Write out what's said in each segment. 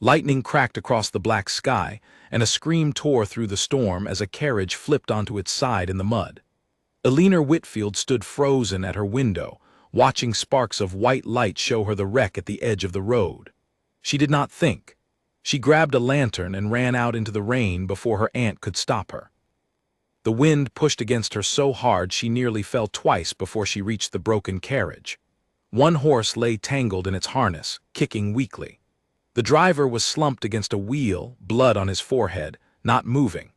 Lightning cracked across the black sky, and a scream tore through the storm as a carriage flipped onto its side in the mud. Eleanor Whitfield stood frozen at her window, watching sparks of white light show her the wreck at the edge of the road. She did not think. She grabbed a lantern and ran out into the rain before her aunt could stop her. The wind pushed against her so hard she nearly fell twice before she reached the broken carriage. One horse lay tangled in its harness, kicking weakly. The driver was slumped against a wheel, blood on his forehead, not moving.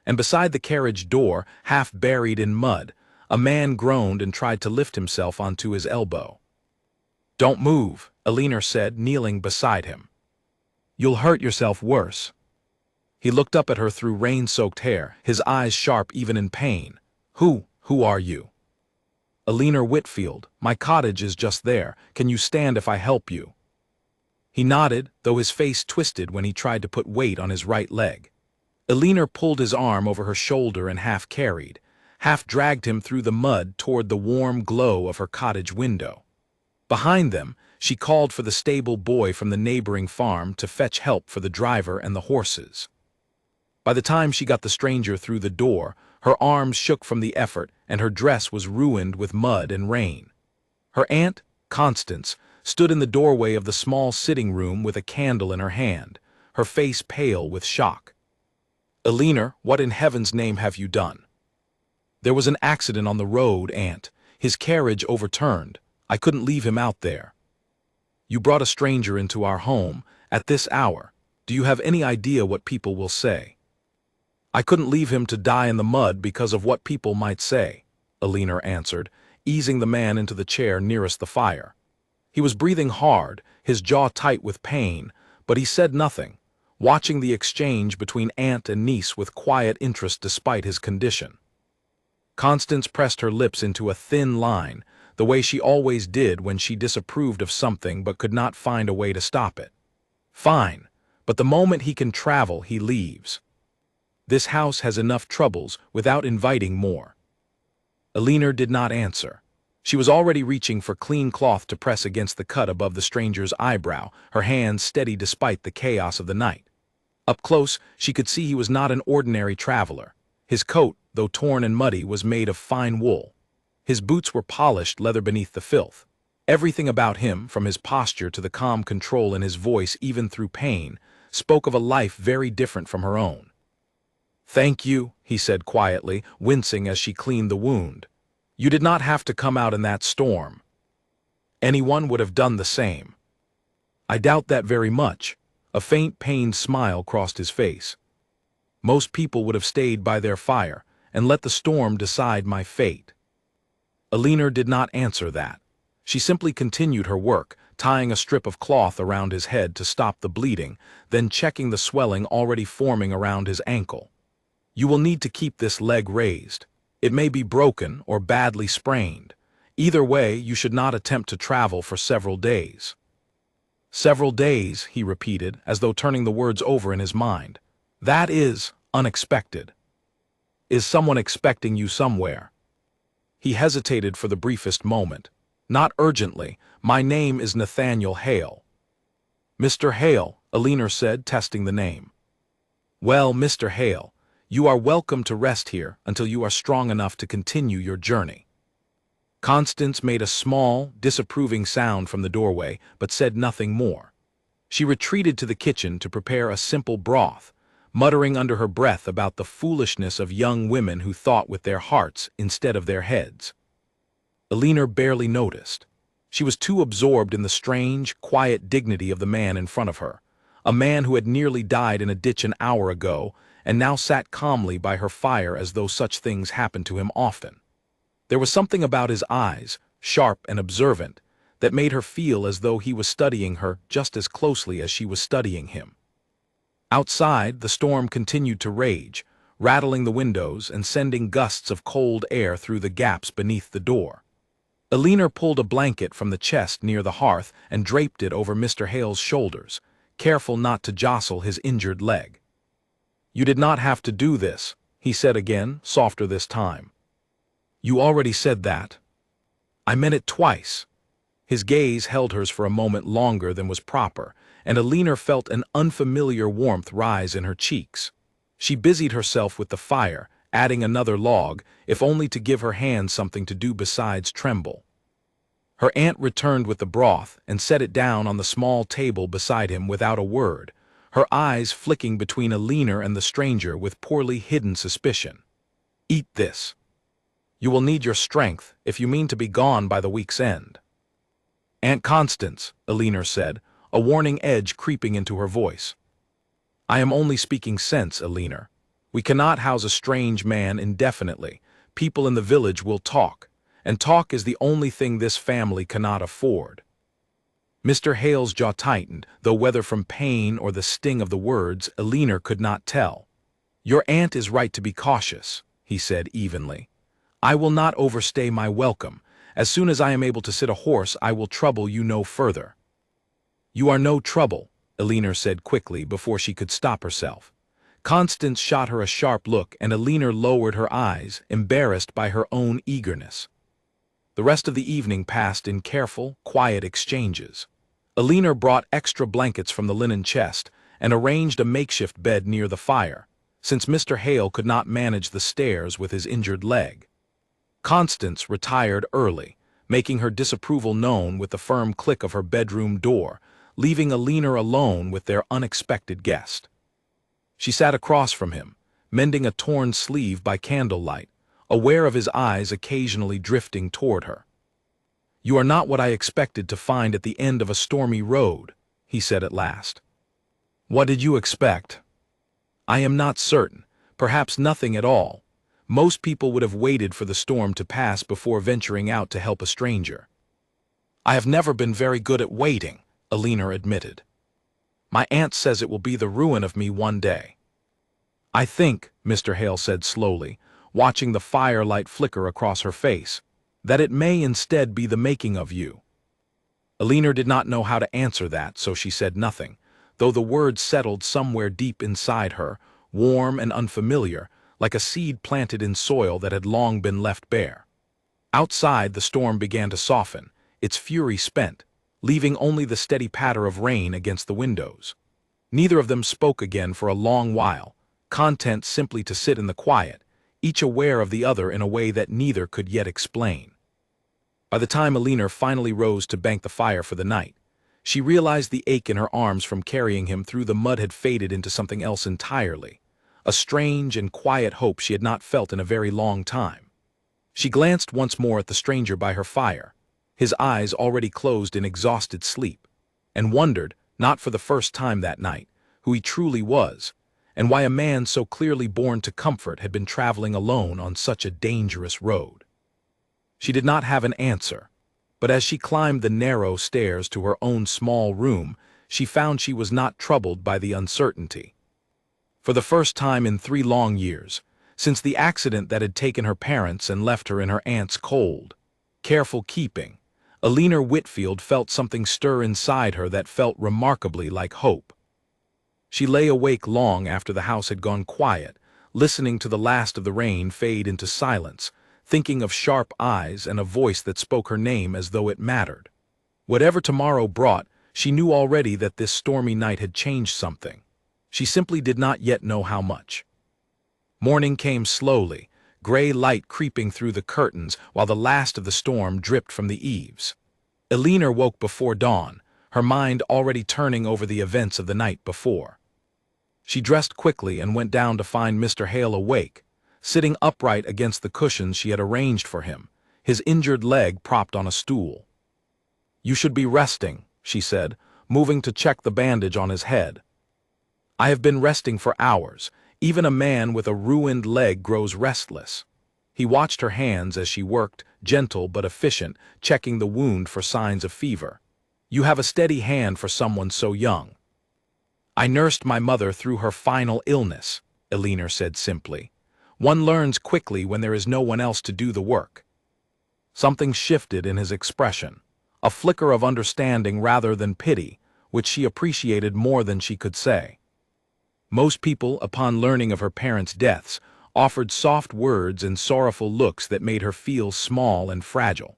And beside the carriage door, half buried in mud, a man groaned and tried to lift himself onto his elbow. "Don't move," Eleanor said, kneeling beside him. "You'll hurt yourself worse." He looked up at her through rain-soaked hair, his eyes sharp even in pain. Who are you?" "Eleanor Whitfield. My cottage is just there. Can you stand if I help you?" He nodded, though his face twisted when he tried to put weight on his right leg. Eleanor pulled his arm over her shoulder and half carried, half dragged him through the mud toward the warm glow of her cottage window. Behind them, she called for the stable boy from the neighboring farm to fetch help for the driver and the horses. By the time she got the stranger through the door, her arms shook from the effort and her dress was ruined with mud and rain. Her aunt, Constance, stood in the doorway of the small sitting room with a candle in her hand, her face pale with shock. "Eleanor, what in heaven's name have you done?" "There was an accident on the road, Aunt. His carriage overturned. I couldn't leave him out there." "You brought a stranger into our home, at this hour. Do you have any idea what people will say?" "I couldn't leave him to die in the mud because of what people might say," Eleanor answered, easing the man into the chair nearest the fire. He was breathing hard, his jaw tight with pain, but he said nothing, watching the exchange between aunt and niece with quiet interest despite his condition. Constance pressed her lips into a thin line, the way she always did when she disapproved of something but could not find a way to stop it. "Fine, but the moment he can travel, he leaves. This house has enough troubles without inviting more." Eleanor did not answer. She was already reaching for clean cloth to press against the cut above the stranger's eyebrow, her hands steady despite the chaos of the night. Up close, she could see he was not an ordinary traveler. His coat, though torn and muddy, was made of fine wool. His boots were polished leather beneath the filth. Everything about him, from his posture to the calm control in his voice even through pain, spoke of a life very different from her own. "Thank you," he said quietly, wincing as she cleaned the wound. "You did not have to come out in that storm. Anyone would have done the same." "I doubt that very much." A faint pained smile crossed his face. "Most people would have stayed by their fire and let the storm decide my fate." Eleanor did not answer that. She simply continued her work, tying a strip of cloth around his head to stop the bleeding, then checking the swelling already forming around his ankle. "You will need to keep this leg raised. It may be broken or badly sprained. Either way, you should not attempt to travel for several days." "Several days," he repeated, as though turning the words over in his mind. "That is unexpected. Is someone expecting you somewhere?" He hesitated for the briefest moment. "Not urgently. My name is Nathaniel Hale." "Mr. Hale," Eleanor said, testing the name. "Well, Mr. Hale, you are welcome to rest here until you are strong enough to continue your journey." Constance made a small, disapproving sound from the doorway, but said nothing more. She retreated to the kitchen to prepare a simple broth, muttering under her breath about the foolishness of young women who thought with their hearts instead of their heads. Eleanor barely noticed. She was too absorbed in the strange, quiet dignity of the man in front of her, a man who had nearly died in a ditch an hour ago and now sat calmly by her fire as though such things happened to him often. There was something about his eyes, sharp and observant, that made her feel as though he was studying her just as closely as she was studying him. Outside, the storm continued to rage, rattling the windows and sending gusts of cold air through the gaps beneath the door. Eleanor pulled a blanket from the chest near the hearth and draped it over Mr. Hale's shoulders, careful not to jostle his injured leg. "You did not have to do this," he said again, softer this time. "You already said that." "I meant it twice." His gaze held hers for a moment longer than was proper, and Alina felt an unfamiliar warmth rise in her cheeks. She busied herself with the fire, adding another log, if only to give her hands something to do besides tremble. Her aunt returned with the broth and set it down on the small table beside him without a word, her eyes flicking between Alina and the stranger with poorly hidden suspicion. "Eat this. You will need your strength if you mean to be gone by the week's end." "Aunt Constance," Alina said, a warning edge creeping into her voice. "I am only speaking sense, Alina. We cannot house a strange man indefinitely. People in the village will talk, and talk is the only thing this family cannot afford." Mr. Hale's jaw tightened, though whether from pain or the sting of the words, Alina could not tell. "Your aunt is right to be cautious," he said evenly. "I will not overstay my welcome. As soon as I am able to sit a horse, I will trouble you no further." "You are no trouble," Alina said quickly before she could stop herself. Constance shot her a sharp look, and Alina lowered her eyes, embarrassed by her own eagerness. The rest of the evening passed in careful, quiet exchanges. Alina brought extra blankets from the linen chest and arranged a makeshift bed near the fire, since Mr. Hale could not manage the stairs with his injured leg. Constance retired early, making her disapproval known with the firm click of her bedroom door, leaving Alina alone with their unexpected guest. She sat across from him, mending a torn sleeve by candlelight, aware of his eyes occasionally drifting toward her. "You are not what I expected to find at the end of a stormy road," he said at last. "What did you expect?" "I am not certain. Perhaps nothing at all. Most people would have waited for the storm to pass before venturing out to help a stranger." "I have never been very good at waiting," Alina admitted. "My aunt says it will be the ruin of me one day." "I think," Mr. Hale said slowly, watching the firelight flicker across her face, "that it may instead be the making of you." Alina did not know how to answer that, so she said nothing, though the words settled somewhere deep inside her, warm and unfamiliar, like a seed planted in soil that had long been left bare. Outside, the storm began to soften, its fury spent, leaving only the steady patter of rain against the windows. Neither of them spoke again for a long while, content simply to sit in the quiet, each aware of the other in a way that neither could yet explain. By the time Alina finally rose to bank the fire for the night, she realized the ache in her arms from carrying him through the mud had faded into something else entirely, a strange and quiet hope she had not felt in a very long time. She glanced once more at the stranger by her fire, his eyes already closed in exhausted sleep, and wondered, not for the first time that night, who he truly was, and why a man so clearly born to comfort had been traveling alone on such a dangerous road. She did not have an answer, but as she climbed the narrow stairs to her own small room, she found she was not troubled by the uncertainty. For the first time in 3 long years, since the accident that had taken her parents and left her in her aunt's cold, careful keeping, Alina Whitfield felt something stir inside her that felt remarkably like hope. She lay awake long after the house had gone quiet, listening to the last of the rain fade into silence, thinking of sharp eyes and a voice that spoke her name as though it mattered. Whatever tomorrow brought, she knew already that this stormy night had changed something. She simply did not yet know how much. Morning came slowly, gray light creeping through the curtains while the last of the storm dripped from the eaves. Alina woke before dawn, her mind already turning over the events of the night before. She dressed quickly and went down to find Mr. Hale awake, sitting upright against the cushions she had arranged for him, his injured leg propped on a stool. "You should be resting," she said, moving to check the bandage on his head. "I have been resting for hours. Even a man with a ruined leg grows restless." He watched her hands as she worked, gentle but efficient, checking the wound for signs of fever. "You have a steady hand for someone so young." "I nursed my mother through her final illness," Alina said simply. "One learns quickly when there is no one else to do the work." Something shifted in his expression, a flicker of understanding rather than pity, which she appreciated more than she could say. Most people, upon learning of her parents' deaths, offered soft words and sorrowful looks that made her feel small and fragile.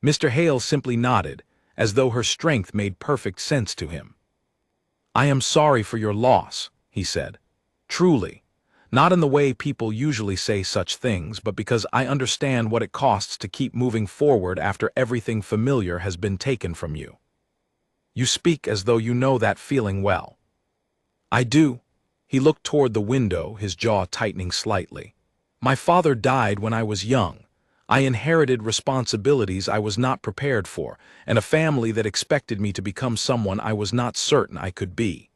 Mr. Hale simply nodded, as though her strength made perfect sense to him. "I am sorry for your loss," he said. "Truly. Not in the way people usually say such things, but because I understand what it costs to keep moving forward after everything familiar has been taken from you. You speak as though you know that feeling well." "I do." He looked toward the window, his jaw tightening slightly. "My father died when I was young. I inherited responsibilities I was not prepared for, and a family that expected me to become someone I was not certain I could be."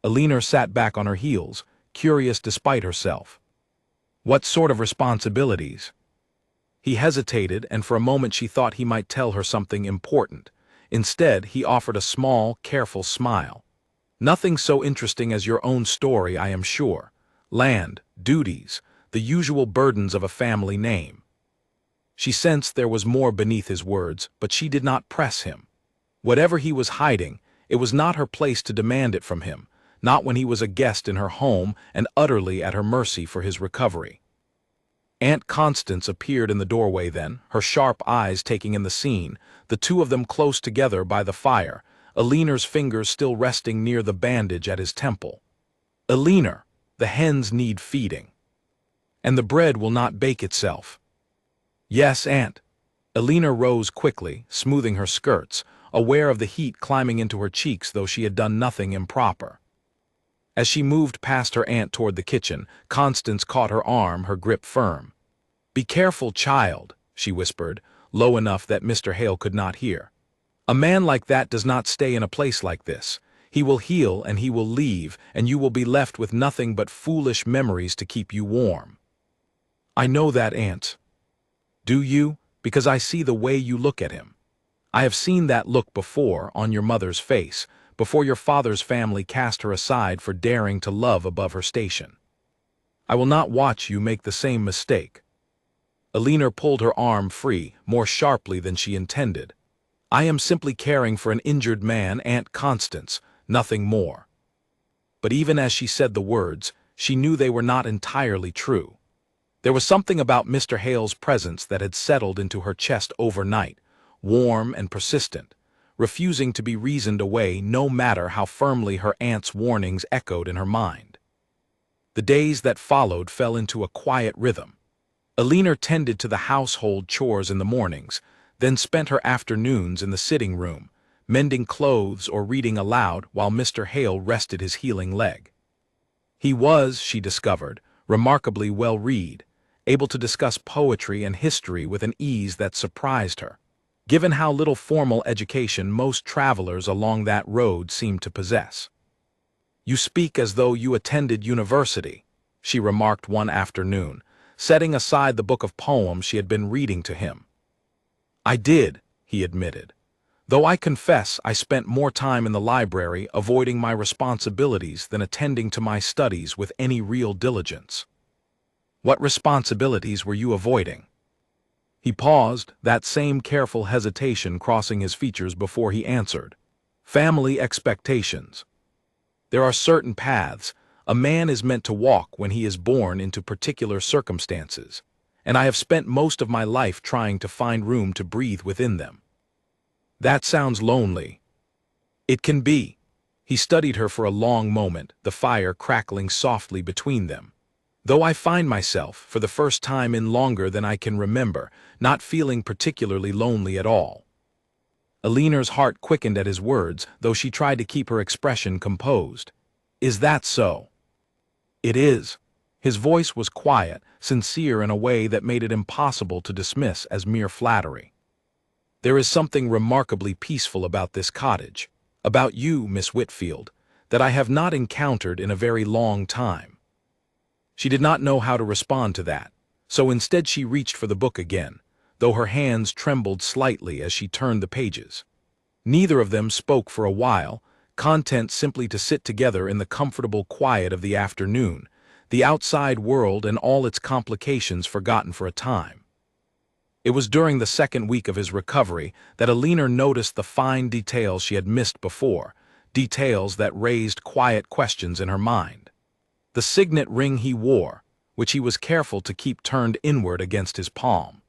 Alina sat back on her heels, curious despite herself. "What sort of responsibilities?" He hesitated, and for a moment she thought he might tell her something important. Instead, he offered a small, careful smile. "Nothing so interesting as your own story, I am sure. Land, duties, the usual burdens of a family name." She sensed there was more beneath his words, but she did not press him. Whatever he was hiding, it was not her place to demand it from him, not when he was a guest in her home and utterly at her mercy for his recovery. Aunt Constance appeared in the doorway then, her sharp eyes taking in the scene, the two of them close together by the fire, Alina's fingers still resting near the bandage at his temple. "Alina, the hens need feeding. And the bread will not bake itself." "Yes, Aunt." Alina rose quickly, smoothing her skirts, aware of the heat climbing into her cheeks though she had done nothing improper. As she moved past her aunt toward the kitchen, Constance caught her arm, her grip firm. "Be careful, child," she whispered, low enough that Mr. Hale could not hear. "A man like that does not stay in a place like this. He will heal and he will leave, and you will be left with nothing but foolish memories to keep you warm." "I know that, Aunt." "Do you? Because I see the way you look at him. I have seen that look before on your mother's face, before your father's family cast her aside for daring to love above her station. I will not watch you make the same mistake." Alina pulled her arm free, more sharply than she intended. "I am simply caring for an injured man, Aunt Constance, nothing more." But even as she said the words, she knew they were not entirely true. There was something about Mr. Hale's presence that had settled into her chest overnight, warm and persistent, refusing to be reasoned away no matter how firmly her aunt's warnings echoed in her mind. The days that followed fell into a quiet rhythm. Alina tended to the household chores in the mornings, then spent her afternoons in the sitting room, mending clothes or reading aloud while Mr. Hale rested his healing leg. He was, she discovered, remarkably well-read, able to discuss poetry and history with an ease that surprised her, given how little formal education most travelers along that road seemed to possess. "You speak as though you attended university," she remarked one afternoon, setting aside the book of poems she had been reading to him. "I did," he admitted, "though I confess I spent more time in the library avoiding my responsibilities than attending to my studies with any real diligence." "What responsibilities were you avoiding?" He paused, that same careful hesitation crossing his features before he answered. "Family expectations. There are certain paths a man is meant to walk when he is born into particular circumstances, and I have spent most of my life trying to find room to breathe within them." "That sounds lonely." "It can be." He studied her for a long moment, the fire crackling softly between them. "Though I find myself, for the first time in longer than I can remember, not feeling particularly lonely at all." Alina's heart quickened at his words, though she tried to keep her expression composed. "Is that so?" "It is." His voice was quiet, sincere in a way that made it impossible to dismiss as mere flattery. "There is something remarkably peaceful about this cottage, about you, Miss Whitfield, that I have not encountered in a very long time." She did not know how to respond to that, so instead she reached for the book again, though her hands trembled slightly as she turned the pages. Neither of them spoke for a while, content simply to sit together in the comfortable quiet of the afternoon, the outside world and all its complications forgotten for a time. It was during the second week of his recovery that Alina noticed the fine details she had missed before, details that raised quiet questions in her mind. The signet ring he wore, which he was careful to keep turned inward against his palm.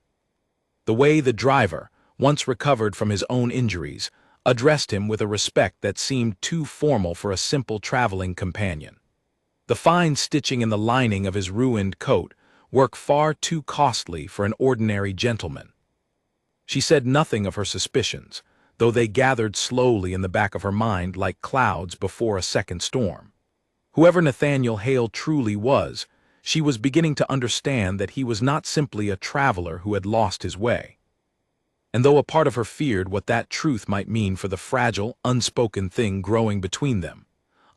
The way the driver, once recovered from his own injuries, addressed him with a respect that seemed too formal for a simple traveling companion. The fine stitching in the lining of his ruined coat work far too costly for an ordinary gentleman. She said nothing of her suspicions, though they gathered slowly in the back of her mind like clouds before a second storm. Whoever Nathaniel Hale truly was, she was beginning to understand that he was not simply a traveler who had lost his way. And though a part of her feared what that truth might mean for the fragile, unspoken thing growing between them,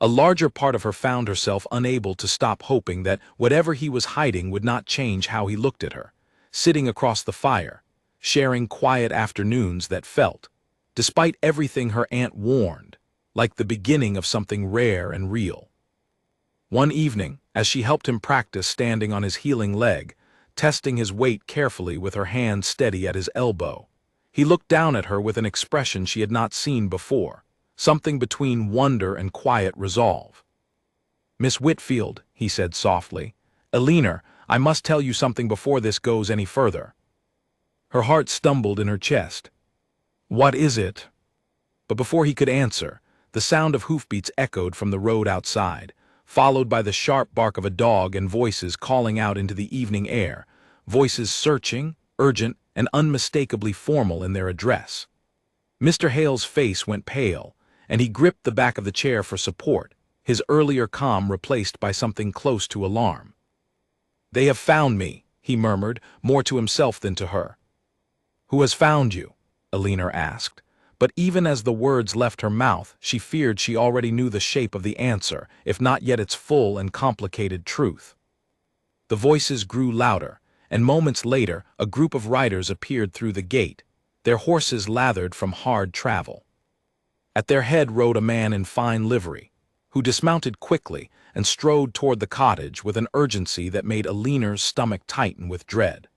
a larger part of her found herself unable to stop hoping that whatever he was hiding would not change how he looked at her, sitting across the fire, sharing quiet afternoons that felt, despite everything her aunt warned, like the beginning of something rare and real. One evening, as she helped him practice standing on his healing leg, testing his weight carefully with her hand steady at his elbow, he looked down at her with an expression she had not seen before, something between wonder and quiet resolve. "Miss Whitfield," he said softly, "Eleanor, I must tell you something before this goes any further." Her heart stumbled in her chest. "What is it?" But before he could answer, the sound of hoofbeats echoed from the road outside, followed by the sharp bark of a dog and voices calling out into the evening air, voices searching, urgent, and unmistakably formal in their address. Mr. Hale's face went pale, and he gripped the back of the chair for support, his earlier calm replaced by something close to alarm. "They have found me," he murmured, more to himself than to her. "Who has found you?" Eleanor asked, but even as the words left her mouth, she feared she already knew the shape of the answer, if not yet its full and complicated truth. The voices grew louder, and moments later a group of riders appeared through the gate, their horses lathered from hard travel. At their head rode a man in fine livery, who dismounted quickly and strode toward the cottage with an urgency that made Eleanor's stomach tighten with dread.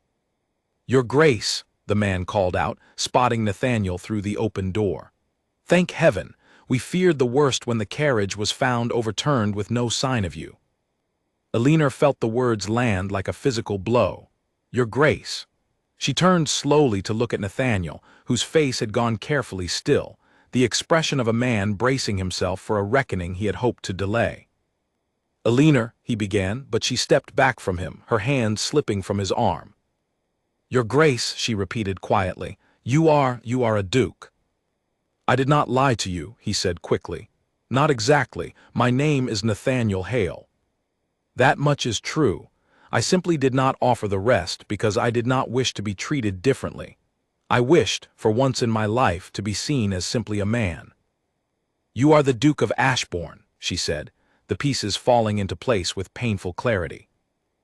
"Your Grace," the man called out, spotting Nathaniel through the open door. "Thank heaven, we feared the worst when the carriage was found overturned with no sign of you." Eleanor felt the words land like a physical blow. "Your Grace." She turned slowly to look at Nathaniel, whose face had gone carefully still, the expression of a man bracing himself for a reckoning he had hoped to delay. "Eleanor," he began, but she stepped back from him, her hand slipping from his arm. "Your Grace," she repeated quietly, you are a duke." "I did not lie to you," he said quickly. "Not exactly. My name is Nathaniel Hale." "That much is true. I simply did not offer the rest because I did not wish to be treated differently. I wished, for once in my life, to be seen as simply a man." "You are the Duke of Ashbourne," she said, the pieces falling into place with painful clarity.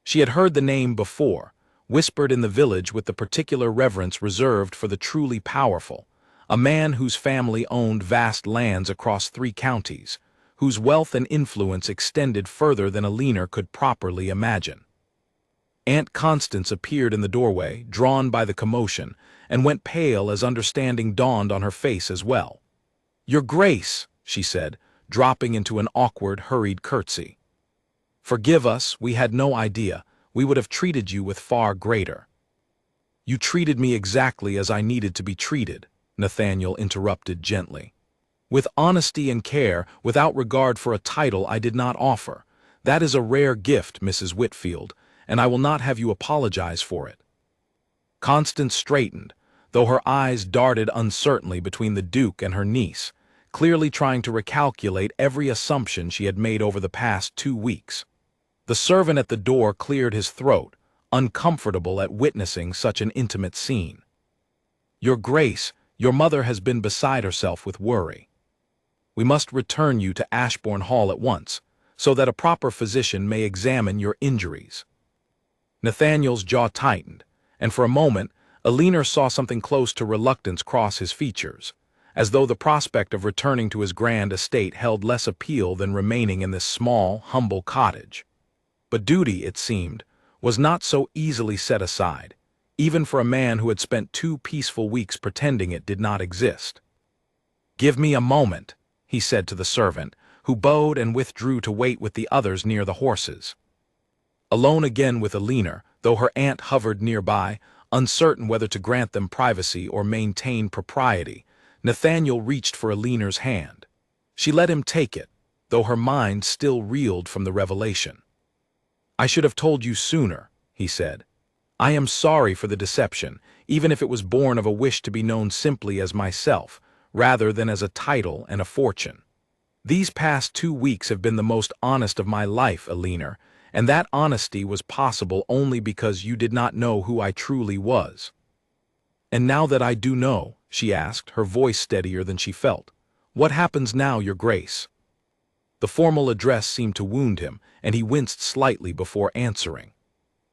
She had heard the name before, whispered in the village with the particular reverence reserved for the truly powerful, a man whose family owned vast lands across 3 counties, whose wealth and influence extended further than Eleanor could properly imagine. Aunt Constance appeared in the doorway, drawn by the commotion, and went pale as understanding dawned on her face as well. "Your Grace," she said, dropping into an awkward, hurried curtsy. "Forgive us, we had no idea. We would have treated you with far greater." "You treated me exactly as I needed to be treated," Nathaniel interrupted gently. "With honesty and care, without regard for a title I did not offer. That is a rare gift, Mrs. Whitfield, and I will not have you apologize for it." Constance straightened, though her eyes darted uncertainly between the Duke and her niece, clearly trying to recalculate every assumption she had made over the past 2 weeks. The servant at the door cleared his throat, uncomfortable at witnessing such an intimate scene. "Your Grace, your mother has been beside herself with worry. We must return you to Ashbourne Hall at once, so that a proper physician may examine your injuries." Nathaniel's jaw tightened, and for a moment, Eleanor saw something close to reluctance cross his features, as though the prospect of returning to his grand estate held less appeal than remaining in this small, humble cottage. But duty, it seemed, was not so easily set aside, even for a man who had spent 2 peaceful weeks pretending it did not exist. "Give me a moment," he said to the servant, who bowed and withdrew to wait with the others near the horses. Alone again with Eleanor, though her aunt hovered nearby, uncertain whether to grant them privacy or maintain propriety, Nathaniel reached for Alina's hand. She let him take it, though her mind still reeled from the revelation. "I should have told you sooner," he said. "I am sorry for the deception, even if it was born of a wish to be known simply as myself, rather than as a title and a fortune. These past 2 weeks have been the most honest of my life, Alina, and that honesty was possible only because you did not know who I truly was." "And now that I do know," she asked, her voice steadier than she felt, "what happens now, Your Grace?" The formal address seemed to wound him, and he winced slightly before answering.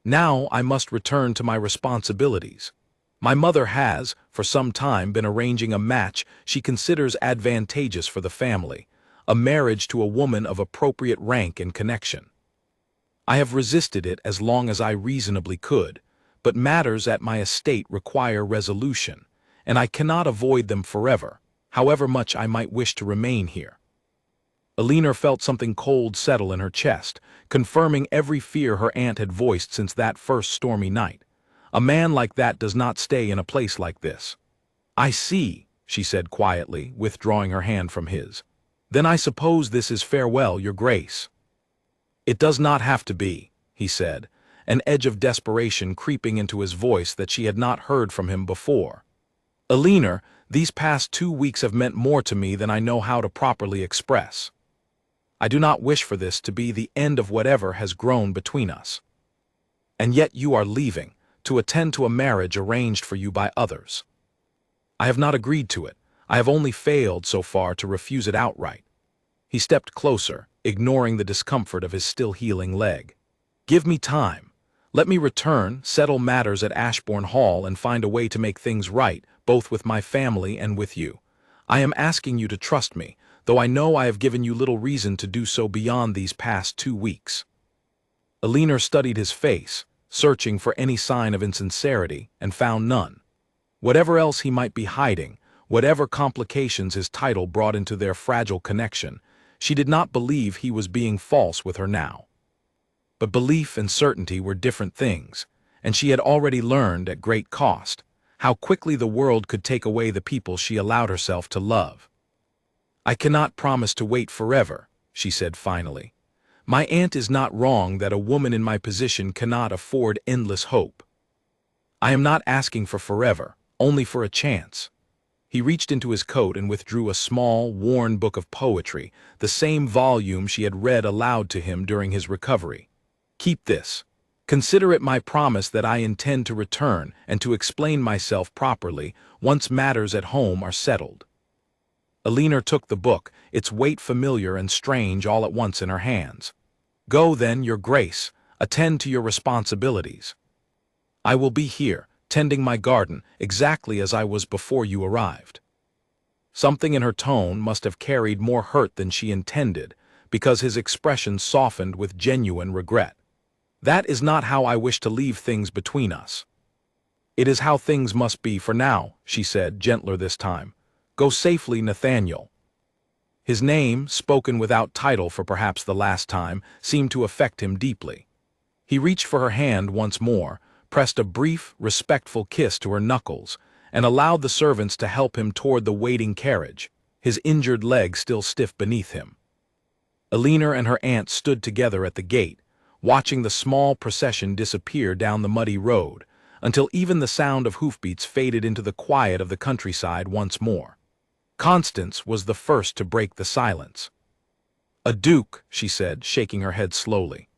"Now I must return to my responsibilities. My mother has, for some time, been arranging a match she considers advantageous for the family, a marriage to a woman of appropriate rank and connection. I have resisted it as long as I reasonably could, but matters at my estate require resolution, and I cannot avoid them forever, however much I might wish to remain here." Alina felt something cold settle in her chest, confirming every fear her aunt had voiced since that first stormy night. A man like that does not stay in a place like this. "I see," she said quietly, withdrawing her hand from his. "Then I suppose this is farewell, Your Grace." "It does not have to be," he said, an edge of desperation creeping into his voice that she had not heard from him before. "Alina, these past 2 weeks have meant more to me than I know how to properly express. I do not wish for this to be the end of whatever has grown between us. And yet you are leaving, to attend to a marriage arranged for you by others. I have not agreed to it. I have only failed so far to refuse it outright." He stepped closer, ignoring the discomfort of his still healing leg. "Give me time. Let me return, settle matters at Ashbourne Hall, and find a way to make things right, both with my family and with you. I am asking you to trust me, though I know I have given you little reason to do so beyond these past 2 weeks. Alina studied his face, searching for any sign of insincerity, and found none. Whatever else he might be hiding, whatever complications his title brought into their fragile connection, she did not believe he was being false with her now. But belief and certainty were different things, and she had already learned, at great cost, how quickly the world could take away the people she allowed herself to love. "I cannot promise to wait forever," she said finally. "My aunt is not wrong that a woman in my position cannot afford endless hope. I am not asking for forever, only for a chance." He reached into his coat and withdrew a small, worn book of poetry, the same volume she had read aloud to him during his recovery. "Keep this. Consider it my promise that I intend to return and to explain myself properly once matters at home are settled." Alina took the book, its weight familiar and strange all at once in her hands. "Go then, Your Grace. Attend to your responsibilities. I will be here, tending my garden, exactly as I was before you arrived." Something in her tone must have carried more hurt than she intended, because his expression softened with genuine regret. "That is not how I wish to leave things between us." "It is how things must be for now," she said, gentler this time. "Go safely, Nathaniel." His name, spoken without title for perhaps the last time, seemed to affect him deeply. He reached for her hand once more, pressed a brief, respectful kiss to her knuckles, and allowed the servants to help him toward the waiting carriage, his injured leg still stiff beneath him. Alina and her aunt stood together at the gate, watching the small procession disappear down the muddy road, until even the sound of hoofbeats faded into the quiet of the countryside once more. Constance was the first to break the silence. "A duke," she said, shaking her head slowly.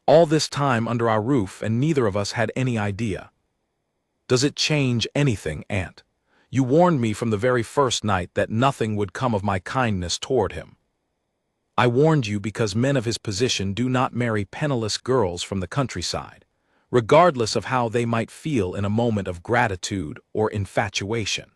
"All this time under our roof, and neither of us had any idea." "Does it change anything, Aunt? You warned me from the very first night that nothing would come of my kindness toward him." "I warned you because men of his position do not marry penniless girls from the countryside, regardless of how they might feel in a moment of gratitude or infatuation.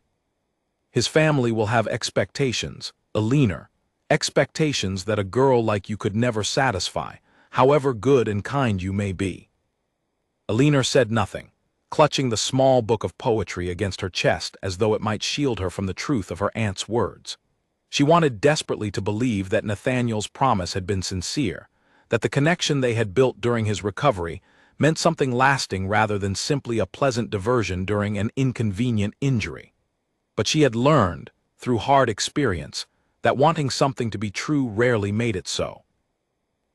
His family will have expectations, Alina, expectations that a girl like you could never satisfy, however good and kind you may be." Alina said nothing, clutching the small book of poetry against her chest as though it might shield her from the truth of her aunt's words. She wanted desperately to believe that Nathaniel's promise had been sincere, that the connection they had built during his recovery meant something lasting rather than simply a pleasant diversion during an inconvenient injury. But she had learned, through hard experience, that wanting something to be true rarely made it so.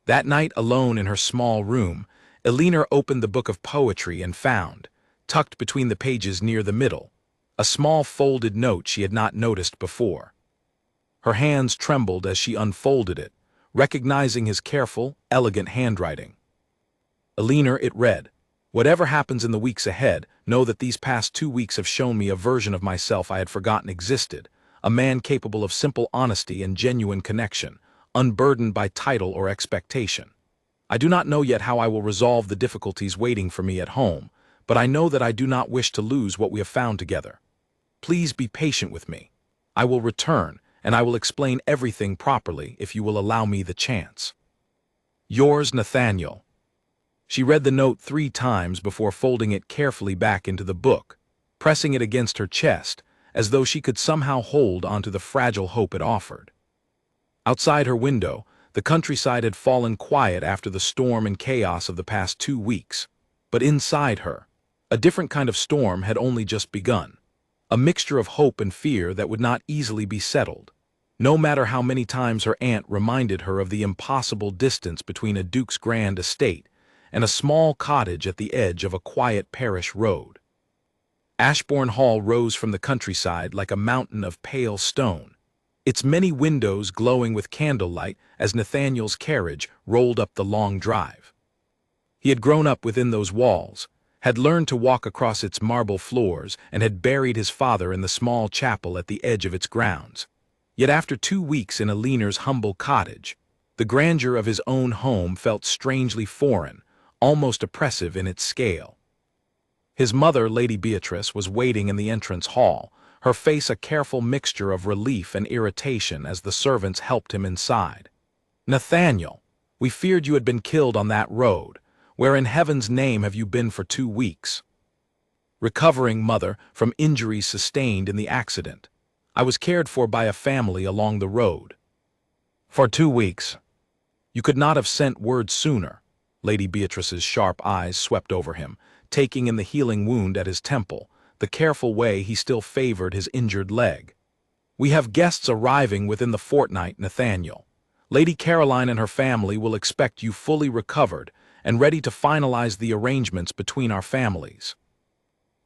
That night, alone in her small room, Elinor opened the book of poetry and found, tucked between the pages near the middle, a small folded note she had not noticed before. Her hands trembled as she unfolded it, recognizing his careful, elegant handwriting. Elinor, it read, "Whatever happens in the weeks ahead, know that these past 2 weeks have shown me a version of myself I had forgotten existed, a man capable of simple honesty and genuine connection, unburdened by title or expectation. I do not know yet how I will resolve the difficulties waiting for me at home, but I know that I do not wish to lose what we have found together. Please be patient with me. I will return, and I will explain everything properly if you will allow me the chance. Yours, Nathaniel." She read the note 3 times before folding it carefully back into the book, pressing it against her chest, as though she could somehow hold onto the fragile hope it offered. Outside her window, the countryside had fallen quiet after the storm and chaos of the past 2 weeks, but inside her, a different kind of storm had only just begun, a mixture of hope and fear that would not easily be settled, no matter how many times her aunt reminded her of the impossible distance between a duke's grand estate and a small cottage at the edge of a quiet parish road. Ashbourne Hall rose from the countryside like a mountain of pale stone, its many windows glowing with candlelight as Nathaniel's carriage rolled up the long drive. He had grown up within those walls, had learned to walk across its marble floors, and had buried his father in the small chapel at the edge of its grounds. Yet after 2 weeks in Elinor's humble cottage, the grandeur of his own home felt strangely foreign, almost oppressive in its scale. His mother, Lady Beatrice, was waiting in the entrance hall, her face a careful mixture of relief and irritation as the servants helped him inside. "Nathaniel, we feared you had been killed on that road. Where in heaven's name have you been for 2 weeks?" "Recovering, mother, from injuries sustained in the accident. I was cared for by a family along the road." "For 2 weeks. You could not have sent word sooner." Lady Beatrice's sharp eyes swept over him, taking in the healing wound at his temple, the careful way he still favored his injured leg. "We have guests arriving within the fortnight, Nathaniel. Lady Caroline and her family will expect you fully recovered and ready to finalize the arrangements between our families."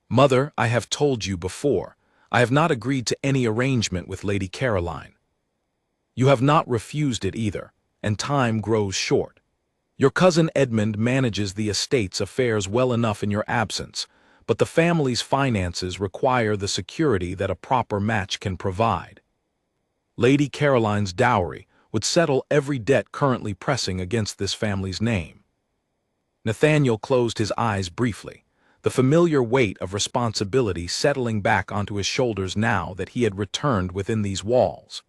"Mother, I have told you before, I have not agreed to any arrangement with Lady Caroline." "You have not refused it either, and time grows short. Your cousin Edmund manages the estate's affairs well enough in your absence, but the family's finances require the security that a proper match can provide. Lady Caroline's dowry would settle every debt currently pressing against this family's name." Nathaniel closed his eyes briefly, the familiar weight of responsibility settling back onto his shoulders now that he had returned within these walls.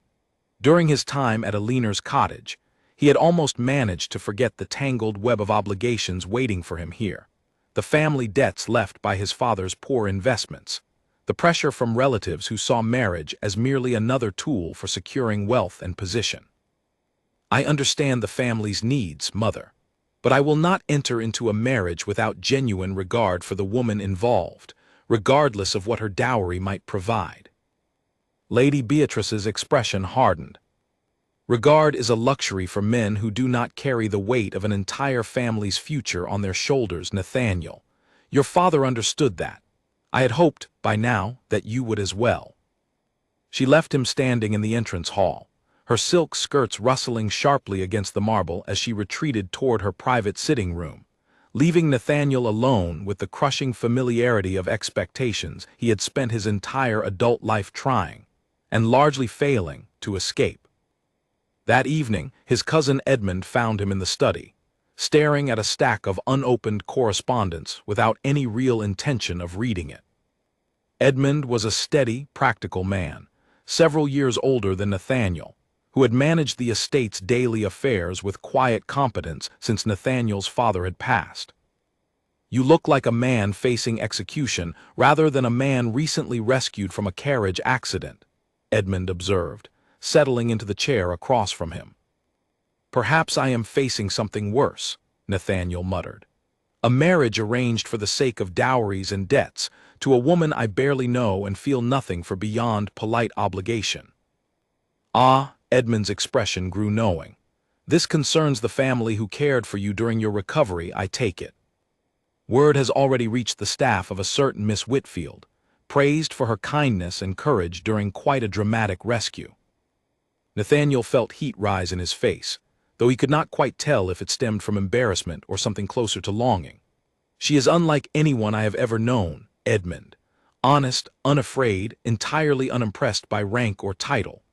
During his time at Elinor's cottage, he had almost managed to forget the tangled web of obligations waiting for him here, the family debts left by his father's poor investments, the pressure from relatives who saw marriage as merely another tool for securing wealth and position. "I understand the family's needs, mother, but I will not enter into a marriage without genuine regard for the woman involved, regardless of what her dowry might provide." Lady Beatrice's expression hardened. "Regard is a luxury for men who do not carry the weight of an entire family's future on their shoulders, Nathaniel. Your father understood that. I had hoped, by now, that you would as well." She left him standing in the entrance hall, her silk skirts rustling sharply against the marble as she retreated toward her private sitting room, leaving Nathaniel alone with the crushing familiarity of expectations he had spent his entire adult life trying, and largely failing, to escape. That evening, his cousin Edmund found him in the study, staring at a stack of unopened correspondence without any real intention of reading it. Edmund was a steady, practical man, several years older than Nathaniel, who had managed the estate's daily affairs with quiet competence since Nathaniel's father had passed. "You look like a man facing execution rather than a man recently rescued from a carriage accident," Edmund observed, settling into the chair across from him. "Perhaps I am facing something worse," Nathaniel muttered. A marriage arranged for the sake of dowries and debts, to a woman I barely know and feel nothing for beyond polite obligation. Ah, Edmund's expression grew knowing. This concerns the family who cared for you during your recovery, I take it. Word has already reached the staff of a certain Miss Whitfield, praised for her kindness and courage during quite a dramatic rescue. Nathaniel felt heat rise in his face, though he could not quite tell if it stemmed from embarrassment or something closer to longing. She is unlike anyone I have ever known, Edmund. Honest, unafraid, entirely unimpressed by rank or title.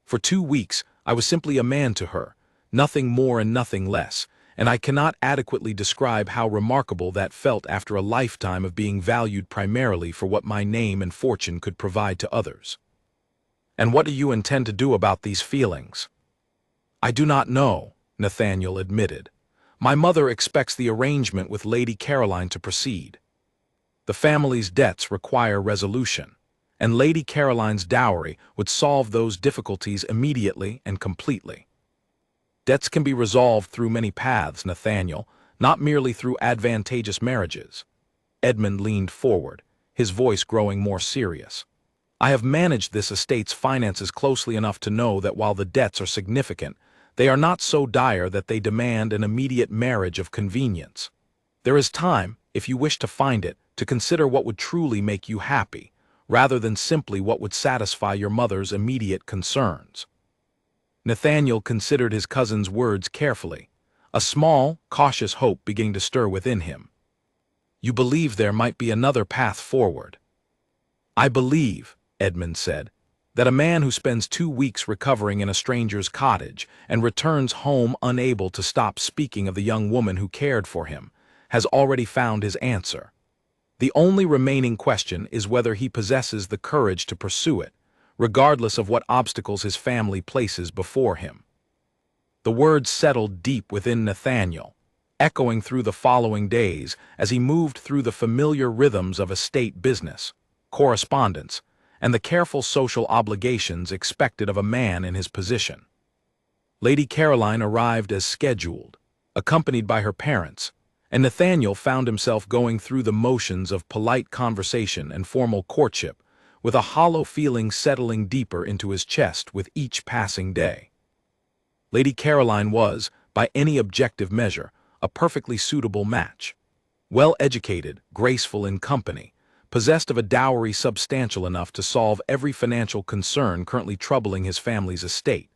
For 2 weeks, I was simply a man to her, nothing more and nothing less, and I cannot adequately describe how remarkable that felt after a lifetime of being valued primarily for what my name and fortune could provide to others. And what do you intend to do about these feelings? I do not know, Nathaniel admitted. My mother expects the arrangement with Lady Caroline to proceed. The family's debts require resolution, and Lady Caroline's dowry would solve those difficulties immediately and completely. Debts can be resolved through many paths, Nathaniel, not merely through advantageous marriages. Edmund leaned forward, his voice growing more serious. I have managed this estate's finances closely enough to know that while the debts are significant, they are not so dire that they demand an immediate marriage of convenience. There is time, if you wish to find it, to consider what would truly make you happy, rather than simply what would satisfy your mother's immediate concerns. Nathaniel considered his cousin's words carefully, a small, cautious hope beginning to stir within him. You believe there might be another path forward? I believe, Edmund said, that a man who spends 2 weeks recovering in a stranger's cottage and returns home unable to stop speaking of the young woman who cared for him has already found his answer. The only remaining question is whether he possesses the courage to pursue it, regardless of what obstacles his family places before him. The words settled deep within Nathaniel, echoing through the following days as he moved through the familiar rhythms of estate business, correspondence, and the careful social obligations expected of a man in his position. Lady Caroline arrived as scheduled, accompanied by her parents, and Nathaniel found himself going through the motions of polite conversation and formal courtship, with a hollow feeling settling deeper into his chest with each passing day. Lady Caroline was, by any objective measure, a perfectly suitable match. Well-educated, graceful in company, possessed of a dowry substantial enough to solve every financial concern currently troubling his family's estate.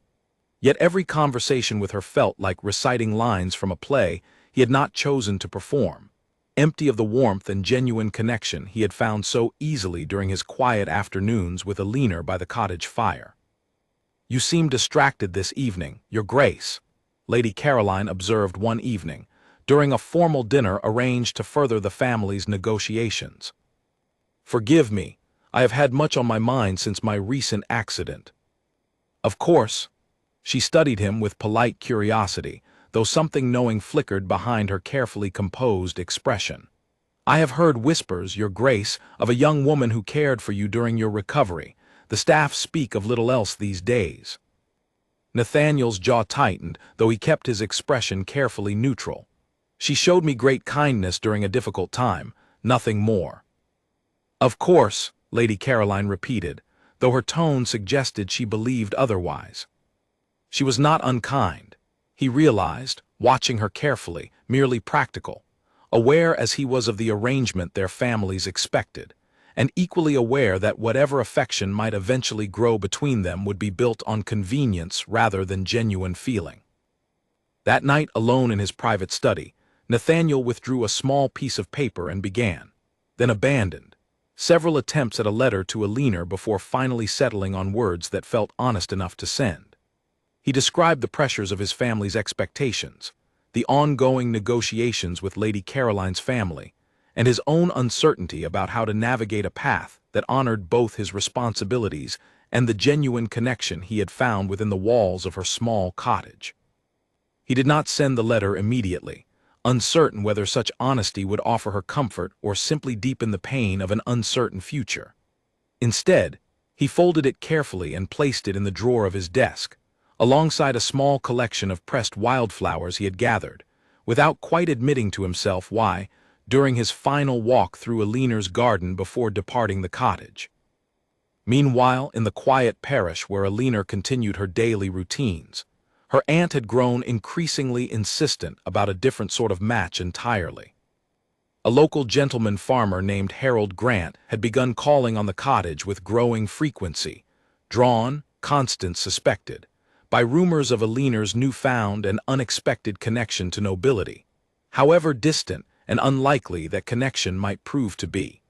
Yet every conversation with her felt like reciting lines from a play he had not chosen to perform, empty of the warmth and genuine connection he had found so easily during his quiet afternoons with Eleanor by the cottage fire. You seem distracted this evening, Your Grace, Lady Caroline observed one evening, during a formal dinner arranged to further the family's negotiations. Forgive me, I have had much on my mind since my recent accident. Of course. She studied him with polite curiosity, though something knowing flickered behind her carefully composed expression. I have heard whispers, Your Grace, of a young woman who cared for you during your recovery. The staff speak of little else these days. Nathaniel's jaw tightened, though he kept his expression carefully neutral. She showed me great kindness during a difficult time, nothing more. Of course, Lady Caroline repeated, though her tone suggested she believed otherwise. She was not unkind, he realized, watching her carefully, merely practical, aware as he was of the arrangement their families expected, and equally aware that whatever affection might eventually grow between them would be built on convenience rather than genuine feeling. That night, alone in his private study, Nathaniel withdrew a small piece of paper and began, then abandoned, several attempts at a letter to Eleanor before finally settling on words that felt honest enough to send. He described the pressures of his family's expectations, the ongoing negotiations with Lady Caroline's family, and his own uncertainty about how to navigate a path that honored both his responsibilities and the genuine connection he had found within the walls of her small cottage. He did not send the letter immediately, uncertain whether such honesty would offer her comfort or simply deepen the pain of an uncertain future. Instead, he folded it carefully and placed it in the drawer of his desk, alongside a small collection of pressed wildflowers he had gathered, without quite admitting to himself why, during his final walk through Aliner's garden before departing the cottage. Meanwhile, in the quiet parish where Aliner continued her daily routines, her aunt had grown increasingly insistent about a different sort of match entirely. A local gentleman farmer named Harold Grant had begun calling on the cottage with growing frequency, drawn, Constance suspected, by rumors of Aliner's newfound and unexpected connection to nobility, however distant and unlikely that connection might prove to be.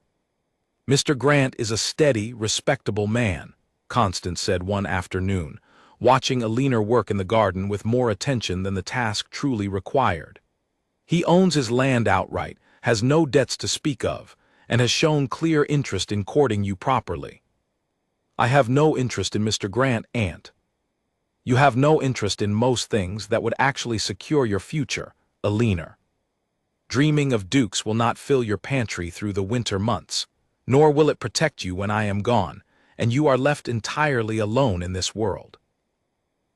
"Mr. Grant is a steady, respectable man," Constance said one afternoon, watching Aliner work in the garden with more attention than the task truly required. "He owns his land outright, has no debts to speak of, and has shown clear interest in courting you properly." "I have no interest in Mr. Grant, Aunt." "You have no interest in most things that would actually secure your future, Aliner. Dreaming of dukes will not fill your pantry through the winter months, nor will it protect you when I am gone, and you are left entirely alone in this world."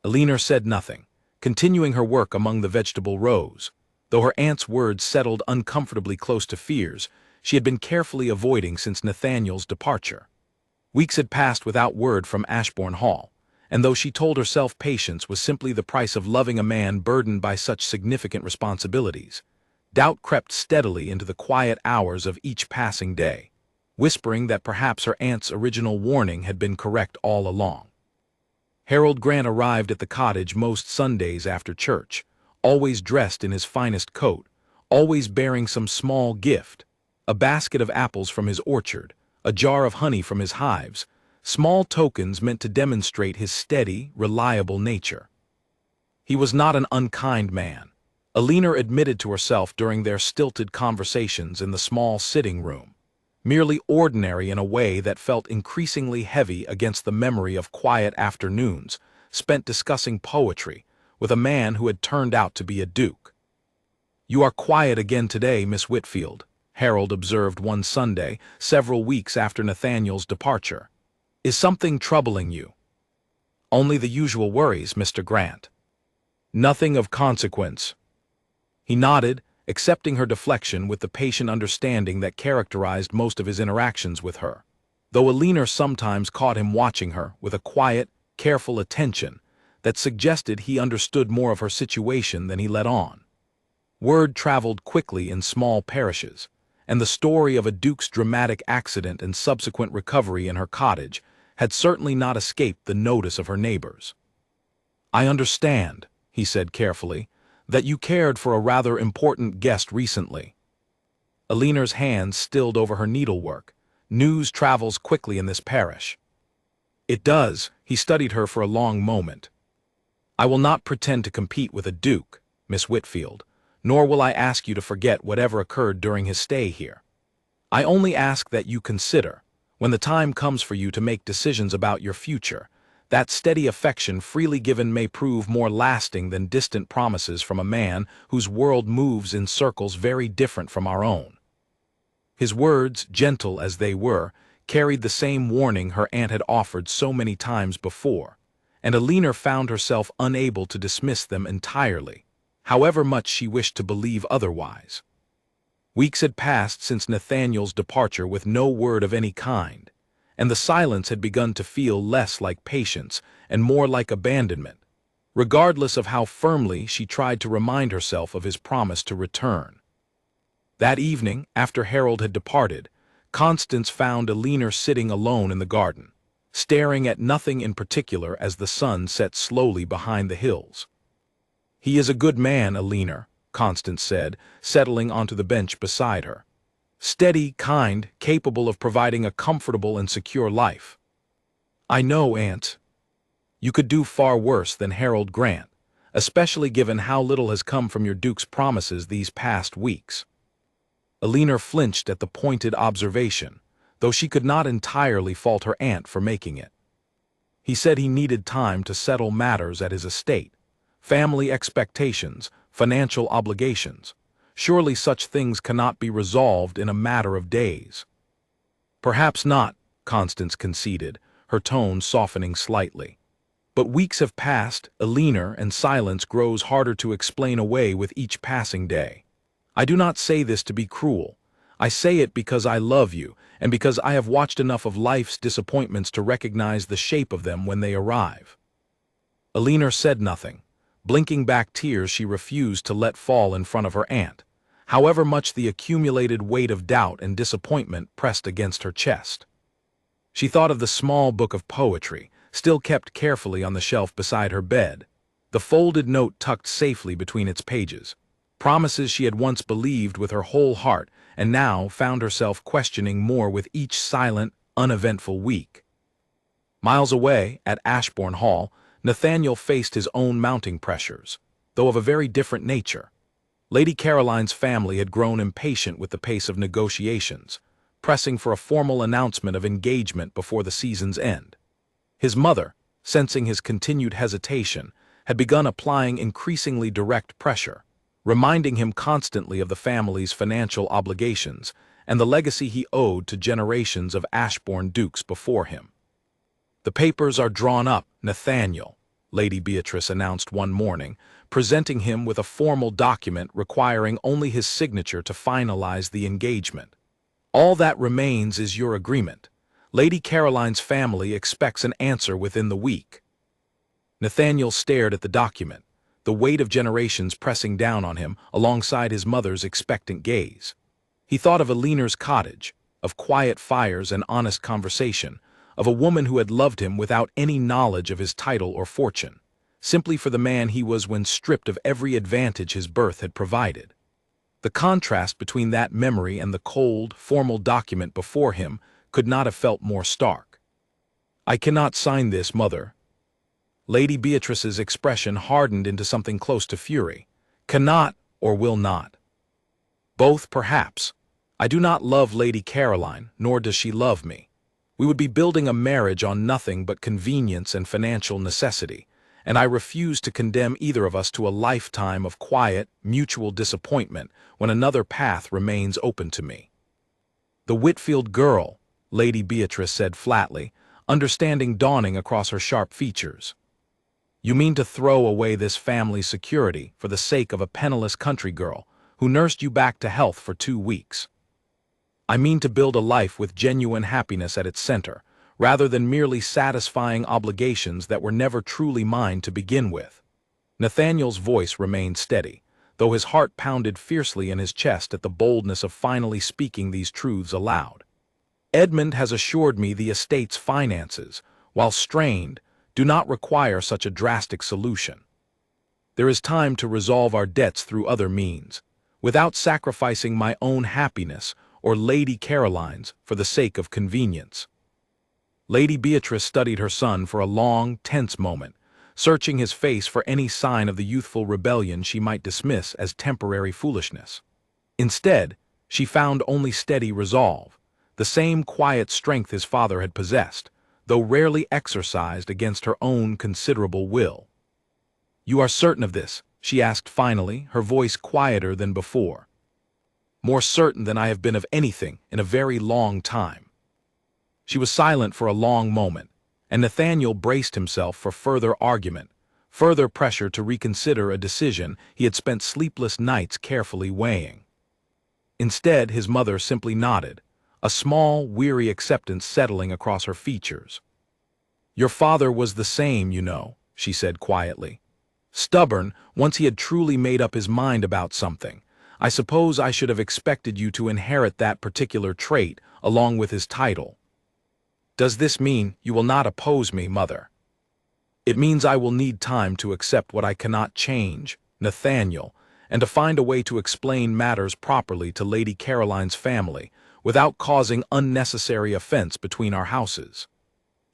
Aliner said nothing, continuing her work among the vegetable rows. Though her aunt's words settled uncomfortably close to fears she had been carefully avoiding since Nathaniel's departure. Weeks had passed without word from Ashbourne Hall, and though she told herself patience was simply the price of loving a man burdened by such significant responsibilities, doubt crept steadily into the quiet hours of each passing day, whispering that perhaps her aunt's original warning had been correct all along. Harold Grant arrived at the cottage most Sundays after church, always dressed in his finest coat, always bearing some small gift, a basket of apples from his orchard, a jar of honey from his hives, small tokens meant to demonstrate his steady, reliable nature. He was not an unkind man, Aliner admitted to herself during their stilted conversations in the small sitting room, merely ordinary in a way that felt increasingly heavy against the memory of quiet afternoons spent discussing poetry with a man who had turned out to be a duke. "You are quiet again today, Miss Whitfield," Harold observed one Sunday, several weeks after Nathaniel's departure. "Is something troubling you?" "Only the usual worries, Mr. Grant." "Nothing of consequence." He nodded, accepting her deflection with the patient understanding that characterized most of his interactions with her, though Aliner sometimes caught him watching her with a quiet, careful attention that suggested he understood more of her situation than he let on. Word traveled quickly in small parishes, and the story of a duke's dramatic accident and subsequent recovery in her cottage had certainly not escaped the notice of her neighbors. "I understand," he said carefully, "that you cared for a rather important guest recently." Aliner's hands stilled over her needlework. News travels quickly in this parish. "It does." He studied her for a long moment. "I will not pretend to compete with a duke, Miss Whitfield, nor will I ask you to forget whatever occurred during his stay here. I only ask that you consider, when the time comes for you to make decisions about your future, that steady affection freely given may prove more lasting than distant promises from a man whose world moves in circles very different from our own." His words, gentle as they were, carried the same warning her aunt had offered so many times before, and Aliner found herself unable to dismiss them entirely, however much she wished to believe otherwise. Weeks had passed since Nathaniel's departure with no word of any kind, and the silence had begun to feel less like patience and more like abandonment, regardless of how firmly she tried to remind herself of his promise to return. That evening, after Harold had departed, Constance found Aliner sitting alone in the garden, staring at nothing in particular as the sun set slowly behind the hills. "He is a good man, Aliner," Constance said, settling onto the bench beside her. "Steady, kind, capable of providing a comfortable and secure life." "I know, Aunt. You could do far worse than Harold Grant, especially given how little has come from your duke's promises these past weeks." Aliner flinched at the pointed observation, though she could not entirely fault her aunt for making it. "He said he needed time to settle matters at his estate, family expectations, financial obligations. Surely such things cannot be resolved in a matter of days." "Perhaps not," Constance conceded, her tone softening slightly. "But weeks have passed, Aliner, and silence grows harder to explain away with each passing day. I do not say this to be cruel. I say it because I love you, and because I have watched enough of life's disappointments to recognize the shape of them when they arrive." Elinor said nothing. Blinking back tears she refused to let fall in front of her aunt, however much the accumulated weight of doubt and disappointment pressed against her chest. She thought of the small book of poetry, still kept carefully on the shelf beside her bed, the folded note tucked safely between its pages, promises she had once believed with her whole heart and now found herself questioning more with each silent, uneventful week. Miles away, at Ashbourne Hall, Nathaniel faced his own mounting pressures, though of a very different nature. Lady Caroline's family had grown impatient with the pace of negotiations, pressing for a formal announcement of engagement before the season's end. His mother, sensing his continued hesitation, had begun applying increasingly direct pressure, reminding him constantly of the family's financial obligations and the legacy he owed to generations of Ashbourne dukes before him. "The papers are drawn up, Nathaniel," Lady Beatrice announced one morning, presenting him with a formal document requiring only his signature to finalize the engagement. "All that remains is your agreement. Lady Caroline's family expects an answer within the week." Nathaniel stared at the document, the weight of generations pressing down on him alongside his mother's expectant gaze. He thought of Elinor's cottage, of quiet fires and honest conversation, of a woman who had loved him without any knowledge of his title or fortune, simply for the man he was when stripped of every advantage his birth had provided. The contrast between that memory and the cold, formal document before him could not have felt more stark. "I cannot sign this, Mother." Lady Beatrice's expression hardened into something close to fury. "Cannot or will not?" "Both, perhaps. I do not love Lady Caroline, nor does she love me. We would be building a marriage on nothing but convenience and financial necessity, and I refuse to condemn either of us to a lifetime of quiet, mutual disappointment when another path remains open to me." "The Whitfield girl," Lady Beatrice said flatly, understanding dawning across her sharp features. "You mean to throw away this family's security for the sake of a penniless country girl who nursed you back to health for 2 weeks. I mean to build a life with genuine happiness at its center, rather than merely satisfying obligations that were never truly mine to begin with." Nathaniel's voice remained steady, though his heart pounded fiercely in his chest at the boldness of finally speaking these truths aloud. "Edmund has assured me the estate's finances, while strained, do not require such a drastic solution. There is time to resolve our debts through other means, without sacrificing my own happiness or Lady Caroline's for the sake of convenience." Lady Beatrice studied her son for a long, tense moment, searching his face for any sign of the youthful rebellion she might dismiss as temporary foolishness. Instead, she found only steady resolve, the same quiet strength his father had possessed, though rarely exercised against her own considerable will. "You are certain of this?" she asked finally, her voice quieter than before. "More certain than I have been of anything in a very long time." She was silent for a long moment, and Nathaniel braced himself for further argument, further pressure to reconsider a decision he had spent sleepless nights carefully weighing. Instead, his mother simply nodded, a small, weary acceptance settling across her features. "Your father was the same, you know," she said quietly. "Stubborn once he had truly made up his mind about something. I suppose I should have expected you to inherit that particular trait along with his title. Does this mean you will not oppose me, Mother?" "It means I will need time to accept what I cannot change, Nathaniel, and to find a way to explain matters properly to Lady Caroline's family without causing unnecessary offense between our houses."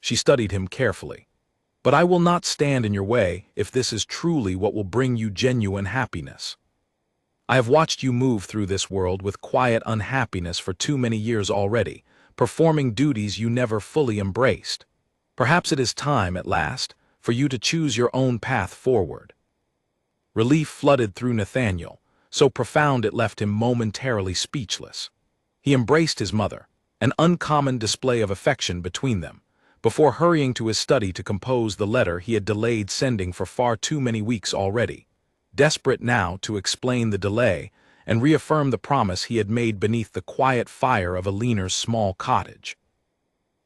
She studied him carefully. "But I will not stand in your way if this is truly what will bring you genuine happiness. I have watched you move through this world with quiet unhappiness for too many years already, performing duties you never fully embraced. Perhaps it is time, at last, for you to choose your own path forward." Relief flooded through Nathaniel, so profound it left him momentarily speechless. He embraced his mother, an uncommon display of affection between them, before hurrying to his study to compose the letter he had delayed sending for far too many weeks already, desperate now to explain the delay and reaffirmed the promise he had made beneath the quiet fire of Aliner's small cottage.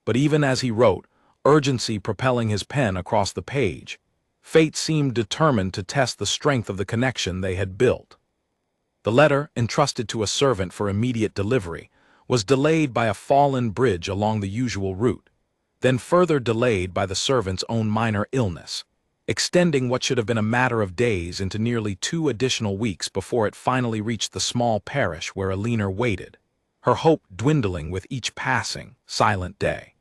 But even as he wrote, urgency propelling his pen across the page, fate seemed determined to test the strength of the connection they had built. The letter, entrusted to a servant for immediate delivery, was delayed by a fallen bridge along the usual route, then further delayed by the servant's own minor illness, extending what should have been a matter of days into nearly 2 additional weeks before it finally reached the small parish where Aliner waited, her hope dwindling with each passing, silent day.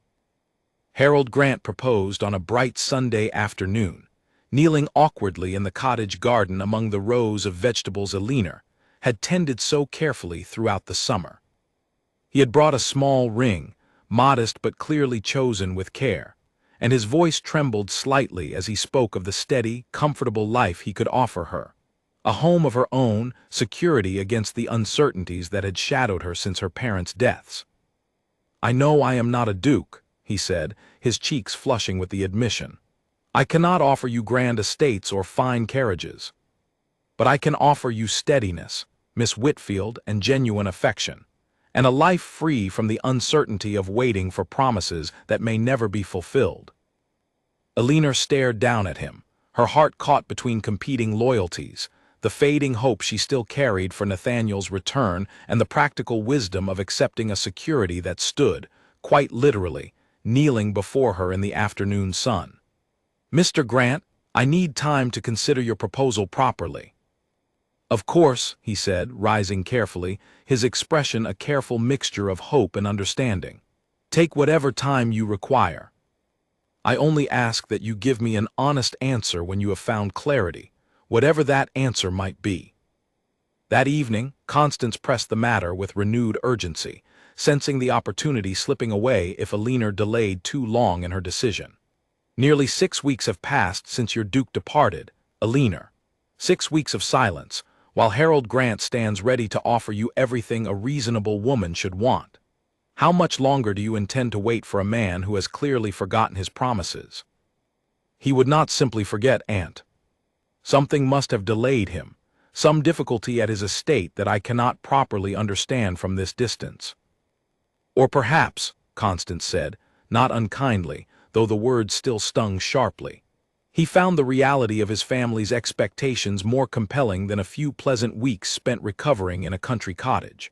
Harold Grant proposed on a bright Sunday afternoon, kneeling awkwardly in the cottage garden among the rows of vegetables Aliner had tended so carefully throughout the summer. He had brought a small ring, modest but clearly chosen with care, and his voice trembled slightly as he spoke of the steady, comfortable life he could offer her. A home of her own, security against the uncertainties that had shadowed her since her parents' deaths. "I know I am not a duke," he said, his cheeks flushing with the admission. "I cannot offer you grand estates or fine carriages. But I can offer you steadiness, Miss Whitfield, and genuine affection, and a life free from the uncertainty of waiting for promises that may never be fulfilled." Aliner stared down at him, her heart caught between competing loyalties, the fading hope she still carried for Nathaniel's return and the practical wisdom of accepting a security that stood, quite literally, kneeling before her in the afternoon sun. "Mr. Grant, I need time to consider your proposal properly." "Of course," he said, rising carefully, his expression a careful mixture of hope and understanding. "Take whatever time you require. I only ask that you give me an honest answer when you have found clarity, whatever that answer might be." That evening, Constance pressed the matter with renewed urgency, sensing the opportunity slipping away if Aliner delayed too long in her decision. "Nearly 6 weeks have passed since your duke departed, Aliner. 6 weeks of silence, while Harold Grant stands ready to offer you everything a reasonable woman should want. How much longer do you intend to wait for a man who has clearly forgotten his promises?" "He would not simply forget, Aunt. Something must have delayed him, some difficulty at his estate that I cannot properly understand from this distance." "Or perhaps," Constance said, not unkindly, though the words still stung sharply, "he found the reality of his family's expectations more compelling than a few pleasant weeks spent recovering in a country cottage.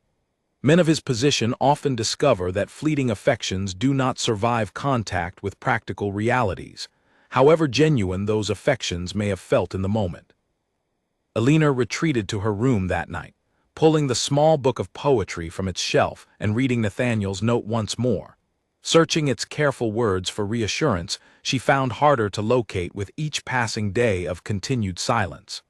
Men of his position often discover that fleeting affections do not survive contact with practical realities, however genuine those affections may have felt in the moment." Aliner retreated to her room that night, pulling the small book of poetry from its shelf and reading Nathaniel's note once more. Searching its careful words for reassurance, she found harder to locate with each passing day of continued silence.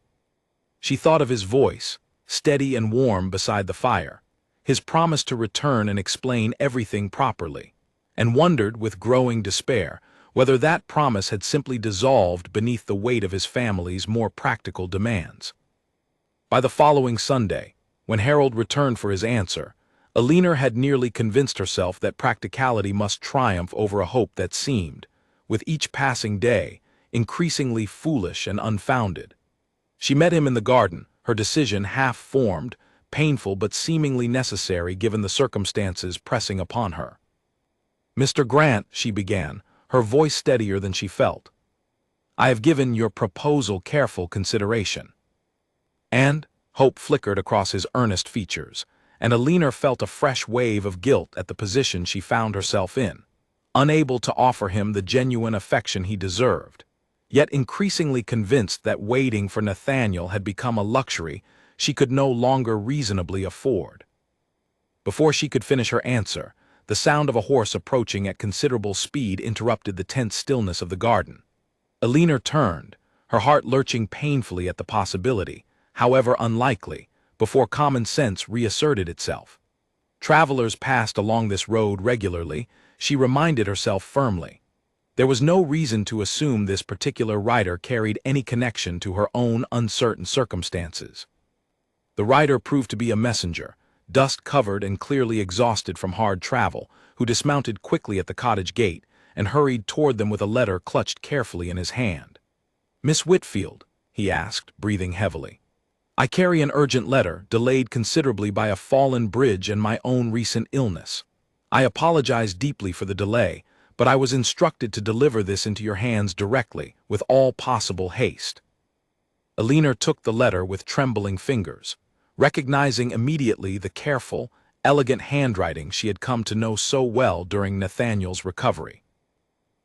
She thought of his voice, steady and warm beside the fire, his promise to return and explain everything properly, and wondered with growing despair whether that promise had simply dissolved beneath the weight of his family's more practical demands. By the following Sunday, when Harold returned for his answer, Aliner had nearly convinced herself that practicality must triumph over a hope that seemed, with each passing day, increasingly foolish and unfounded. She met him in the garden, her decision half-formed, painful but seemingly necessary given the circumstances pressing upon her. "Mr. Grant," she began, her voice steadier than she felt, "I have given your proposal careful consideration." And hope flickered across his earnest features, and Aliner felt a fresh wave of guilt at the position she found herself in, unable to offer him the genuine affection he deserved, yet increasingly convinced that waiting for Nathaniel had become a luxury she could no longer reasonably afford. Before she could finish her answer, the sound of a horse approaching at considerable speed interrupted the tense stillness of the garden. Aliner turned, her heart lurching painfully at the possibility, however unlikely, before common sense reasserted itself. Travelers passed along this road regularly, she reminded herself firmly. There was no reason to assume this particular rider carried any connection to her own uncertain circumstances. The rider proved to be a messenger, dust-covered and clearly exhausted from hard travel, who dismounted quickly at the cottage gate and hurried toward them with a letter clutched carefully in his hand. "Miss Whitfield?" he asked, breathing heavily. I carry an urgent letter, delayed considerably by a fallen bridge and my own recent illness. I apologize deeply for the delay, but I was instructed to deliver this into your hands directly, with all possible haste. Elinor took the letter with trembling fingers, recognizing immediately the careful, elegant handwriting she had come to know so well during Nathaniel's recovery.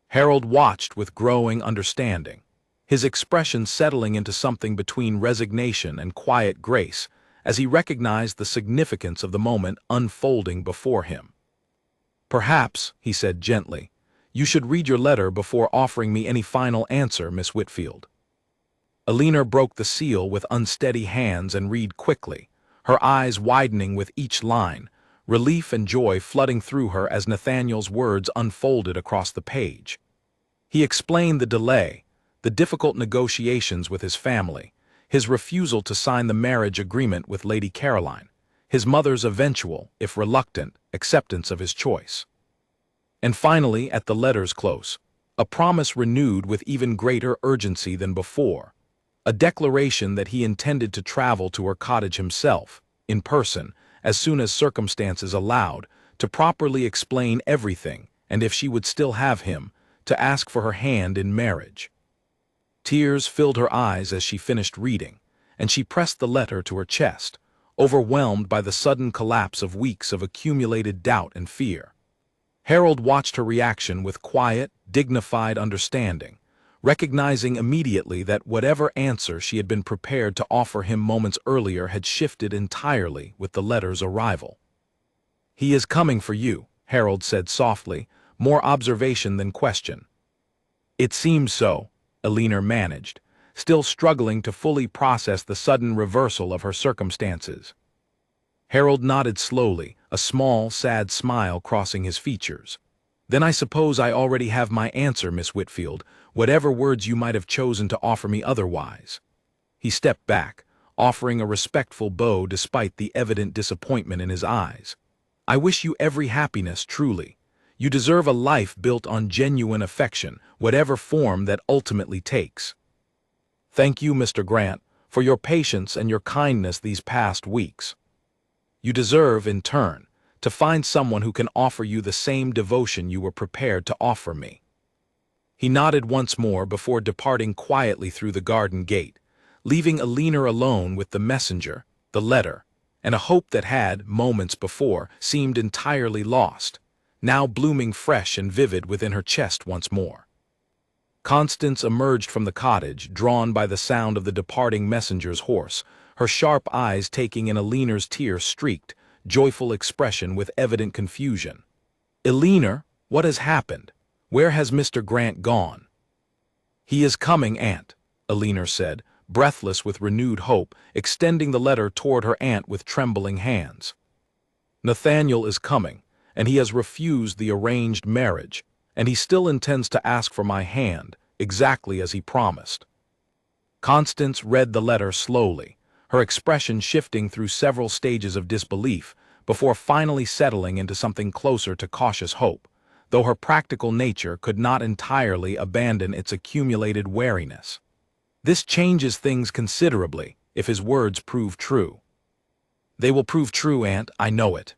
Harold watched with growing understanding, his expression settling into something between resignation and quiet grace as he recognized the significance of the moment unfolding before him. "Perhaps," he said gently, "you should read your letter before offering me any final answer, Miss Whitfield." Elinor broke the seal with unsteady hands and read quickly, her eyes widening with each line, relief and joy flooding through her as Nathaniel's words unfolded across the page. He explained the delay, the difficult negotiations with his family, his refusal to sign the marriage agreement with Lady Caroline, his mother's eventual, if reluctant, acceptance of his choice. And finally, at the letter's close, a promise renewed with even greater urgency than before, a declaration that he intended to travel to her cottage himself, in person, as soon as circumstances allowed, to properly explain everything, and if she would still have him, to ask for her hand in marriage. Tears filled her eyes as she finished reading, and she pressed the letter to her chest, overwhelmed by the sudden collapse of weeks of accumulated doubt and fear. Harold watched her reaction with quiet, dignified understanding, recognizing immediately that whatever answer she had been prepared to offer him moments earlier had shifted entirely with the letter's arrival. "He is coming for you," Harold said softly, more observation than question. "It seems so," Elinor managed, still struggling to fully process the sudden reversal of her circumstances. Harold nodded slowly, a small, sad smile crossing his features. "Then I suppose I already have my answer, Miss Whitfield, whatever words you might have chosen to offer me otherwise." He stepped back, offering a respectful bow despite the evident disappointment in his eyes. "I wish you every happiness, truly. You deserve a life built on genuine affection, whatever form that ultimately takes. Thank you, Mr. Grant, for your patience and your kindness these past weeks. You deserve, in turn, to find someone who can offer you the same devotion you were prepared to offer me." He nodded once more before departing quietly through the garden gate, leaving Elinor alone with the messenger, the letter, and a hope that had, moments before, seemed entirely lost, now blooming fresh and vivid within her chest once more. Constance emerged from the cottage, drawn by the sound of the departing messenger's horse, her sharp eyes taking in Elinor's tear-streaked, joyful expression with evident confusion. "Elinor, what has happened? Where has Mr. Grant gone?" "He is coming, Aunt," Elinor said, breathless with renewed hope, extending the letter toward her aunt with trembling hands. "Nathaniel is coming, and he has refused the arranged marriage, and he still intends to ask for my hand, exactly as he promised." Constance read the letter slowly, her expression shifting through several stages of disbelief, before finally settling into something closer to cautious hope, though her practical nature could not entirely abandon its accumulated wariness. "This changes things considerably, if his words prove true." "They will prove true, Aunt, I know it.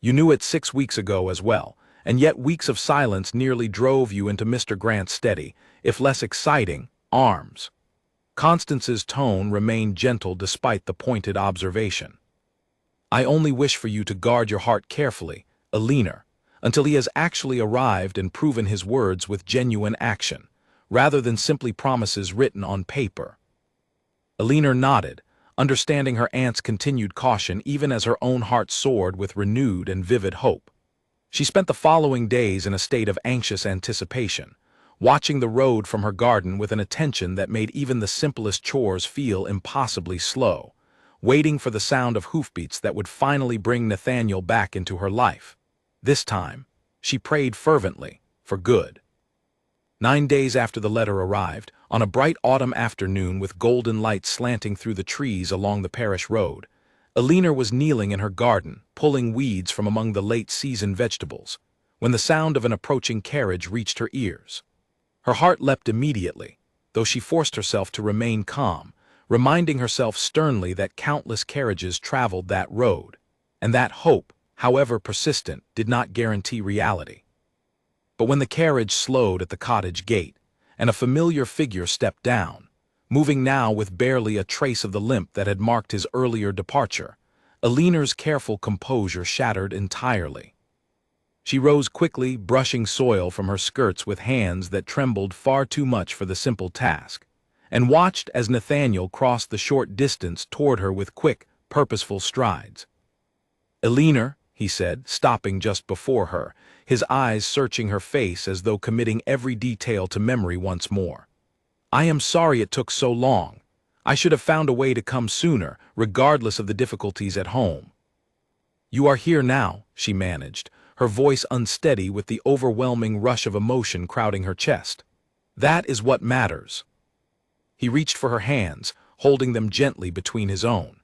You knew it 6 weeks ago as well, and yet weeks of silence nearly drove you into Mr. Grant's steady, if less exciting, arms." Constance's tone remained gentle despite the pointed observation. "I only wish for you to guard your heart carefully, Elinor, until he has actually arrived and proven his words with genuine action, rather than simply promises written on paper." Elinor nodded, understanding her aunt's continued caution even as her own heart soared with renewed and vivid hope. She spent the following days in a state of anxious anticipation, watching the road from her garden with an attention that made even the simplest chores feel impossibly slow, waiting for the sound of hoofbeats that would finally bring Nathaniel back into her life. This time, she prayed fervently, for good. 9 days after the letter arrived, on a bright autumn afternoon with golden light slanting through the trees along the parish road, Elinor was kneeling in her garden, pulling weeds from among the late-season vegetables, when the sound of an approaching carriage reached her ears. Her heart leapt immediately, though she forced herself to remain calm, reminding herself sternly that countless carriages traveled that road, and that hope, however persistent, did not guarantee reality. But when the carriage slowed at the cottage gate, and a familiar figure stepped down, moving now with barely a trace of the limp that had marked his earlier departure, Aliner's careful composure shattered entirely. She rose quickly, brushing soil from her skirts with hands that trembled far too much for the simple task, and watched as Nathaniel crossed the short distance toward her with quick, purposeful strides. "Aliner," he said, stopping just before her, his eyes searching her face as though committing every detail to memory once more. "I am sorry it took so long. I should have found a way to come sooner, regardless of the difficulties at home." "You are here now," she managed, her voice unsteady with the overwhelming rush of emotion crowding her chest. "That is what matters." He reached for her hands, holding them gently between his own.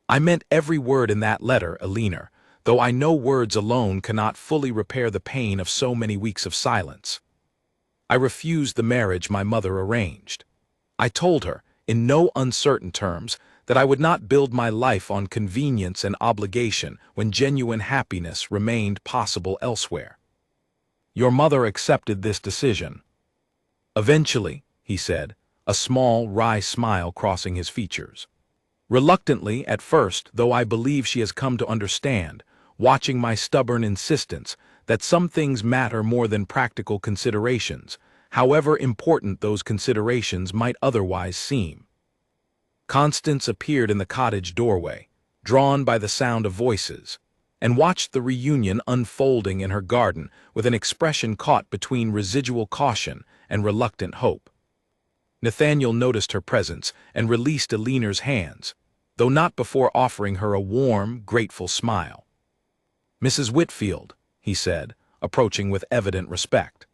"I meant every word in that letter, Aliner, though I know words alone cannot fully repair the pain of so many weeks of silence. I refused the marriage my mother arranged. I told her, in no uncertain terms, that I would not build my life on convenience and obligation when genuine happiness remained possible elsewhere. Your mother accepted this decision." "Eventually," he said, a small, wry smile crossing his features. "Reluctantly at first, though I believe she has come to understand, watching my stubborn insistence that some things matter more than practical considerations, however important those considerations might otherwise seem." Constance appeared in the cottage doorway, drawn by the sound of voices, and watched the reunion unfolding in her garden with an expression caught between residual caution and reluctant hope. Nathaniel noticed her presence and released Aliner's hands, though not before offering her a warm, grateful smile. "Mrs. Whitfield," he said, approaching with evident respect,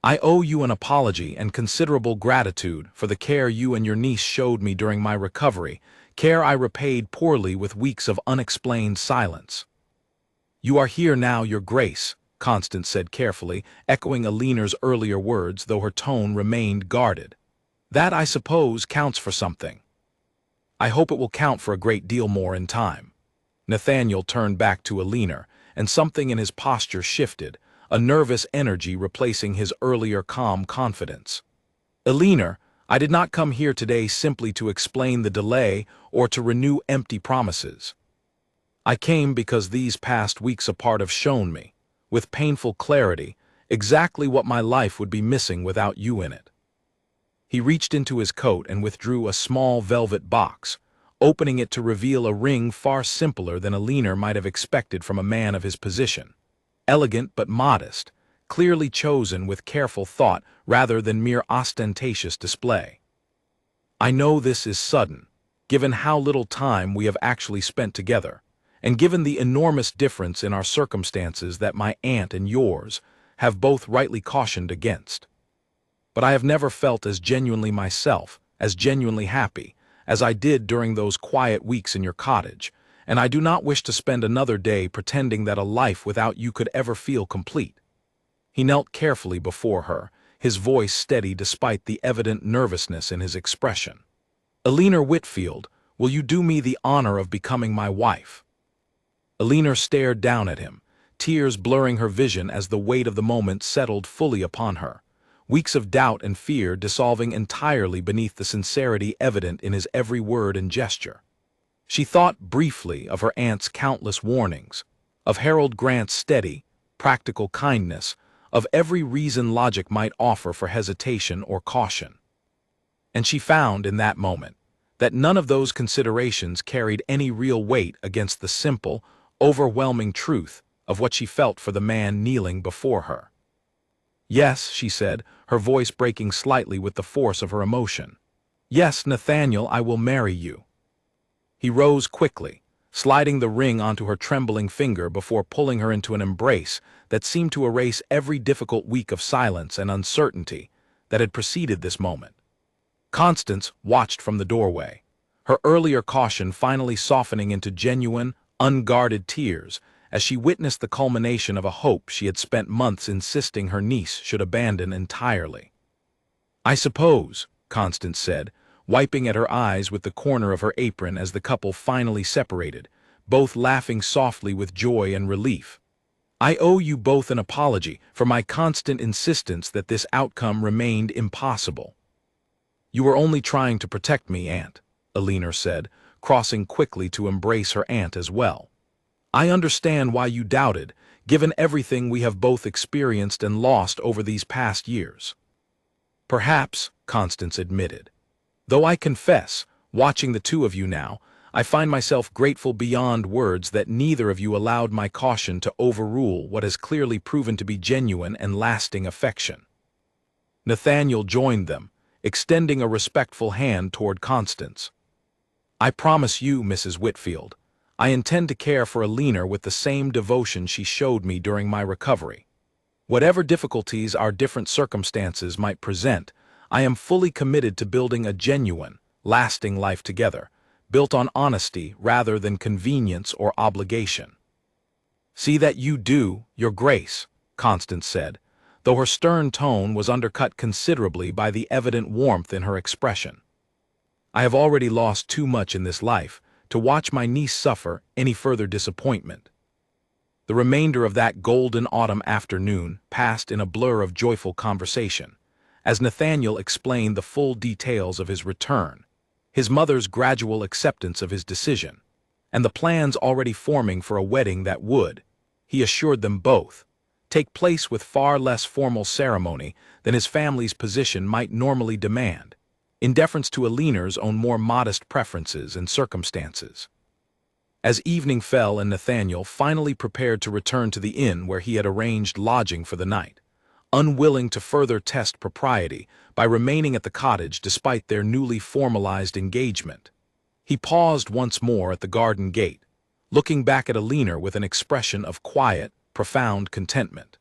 "I owe you an apology and considerable gratitude for the care you and your niece showed me during my recovery, care I repaid poorly with weeks of unexplained silence." "You are here now, Your Grace," Constance said carefully, echoing Aliner's earlier words, though her tone remained guarded. "That, I suppose, counts for something." "I hope it will count for a great deal more in time." Nathaniel turned back to Aliner, and something in his posture shifted, a nervous energy replacing his earlier calm confidence. "Aliner, I did not come here today simply to explain the delay or to renew empty promises. I came because these past weeks apart have shown me, with painful clarity, exactly what my life would be missing without you in it." He reached into his coat and withdrew a small velvet box, opening it to reveal a ring far simpler than Aliner might have expected from a man of his position. Elegant but modest, clearly chosen with careful thought rather than mere ostentatious display. "I know this is sudden, given how little time we have actually spent together, and given the enormous difference in our circumstances that my aunt and yours have both rightly cautioned against. But I have never felt as genuinely myself, as genuinely happy, as I did during those quiet weeks in your cottage, and I do not wish to spend another day pretending that a life without you could ever feel complete." He knelt carefully before her, his voice steady despite the evident nervousness in his expression. "Aliner Whitfield, will you do me the honor of becoming my wife?" Aliner stared down at him, tears blurring her vision as the weight of the moment settled fully upon her, weeks of doubt and fear dissolving entirely beneath the sincerity evident in his every word and gesture. She thought briefly of her aunt's countless warnings, of Harold Grant's steady, practical kindness, of every reason logic might offer for hesitation or caution. And she found in that moment that none of those considerations carried any real weight against the simple, overwhelming truth of what she felt for the man kneeling before her. "Yes," she said, her voice breaking slightly with the force of her emotion. "Yes, Nathaniel, I will marry you." He rose quickly, sliding the ring onto her trembling finger before pulling her into an embrace that seemed to erase every difficult week of silence and uncertainty that had preceded this moment. Constance watched from the doorway, her earlier caution finally softening into genuine, unguarded tears as she witnessed the culmination of a hope she had spent months insisting her niece should abandon entirely. "I suppose," Constance said, wiping at her eyes with the corner of her apron as the couple finally separated, both laughing softly with joy and relief. "I owe you both an apology for my constant insistence that this outcome remained impossible." "You were only trying to protect me, Aunt," Elinor said, crossing quickly to embrace her aunt as well. "I understand why you doubted, given everything we have both experienced and lost over these past years." "Perhaps," Constance admitted. "Though I confess, watching the two of you now, I find myself grateful beyond words that neither of you allowed my caution to overrule what has clearly proven to be genuine and lasting affection." Nathaniel joined them, extending a respectful hand toward Constance. "I promise you, Mrs. Whitfield, I intend to care for Elinor with the same devotion she showed me during my recovery. Whatever difficulties our different circumstances might present, I am fully committed to building a genuine, lasting life together, built on honesty rather than convenience or obligation." "See that you do, Your Grace," Constance said, though her stern tone was undercut considerably by the evident warmth in her expression. "I have already lost too much in this life to watch my niece suffer any further disappointment." The remainder of that golden autumn afternoon passed in a blur of joyful conversation, as Nathaniel explained the full details of his return, his mother's gradual acceptance of his decision, and the plans already forming for a wedding that would, he assured them both, take place with far less formal ceremony than his family's position might normally demand, in deference to Elinor's own more modest preferences and circumstances. As evening fell and Nathaniel finally prepared to return to the inn where he had arranged lodging for the night, unwilling to further test propriety by remaining at the cottage despite their newly formalized engagement, he paused once more at the garden gate, looking back at Elinor with an expression of quiet, profound contentment.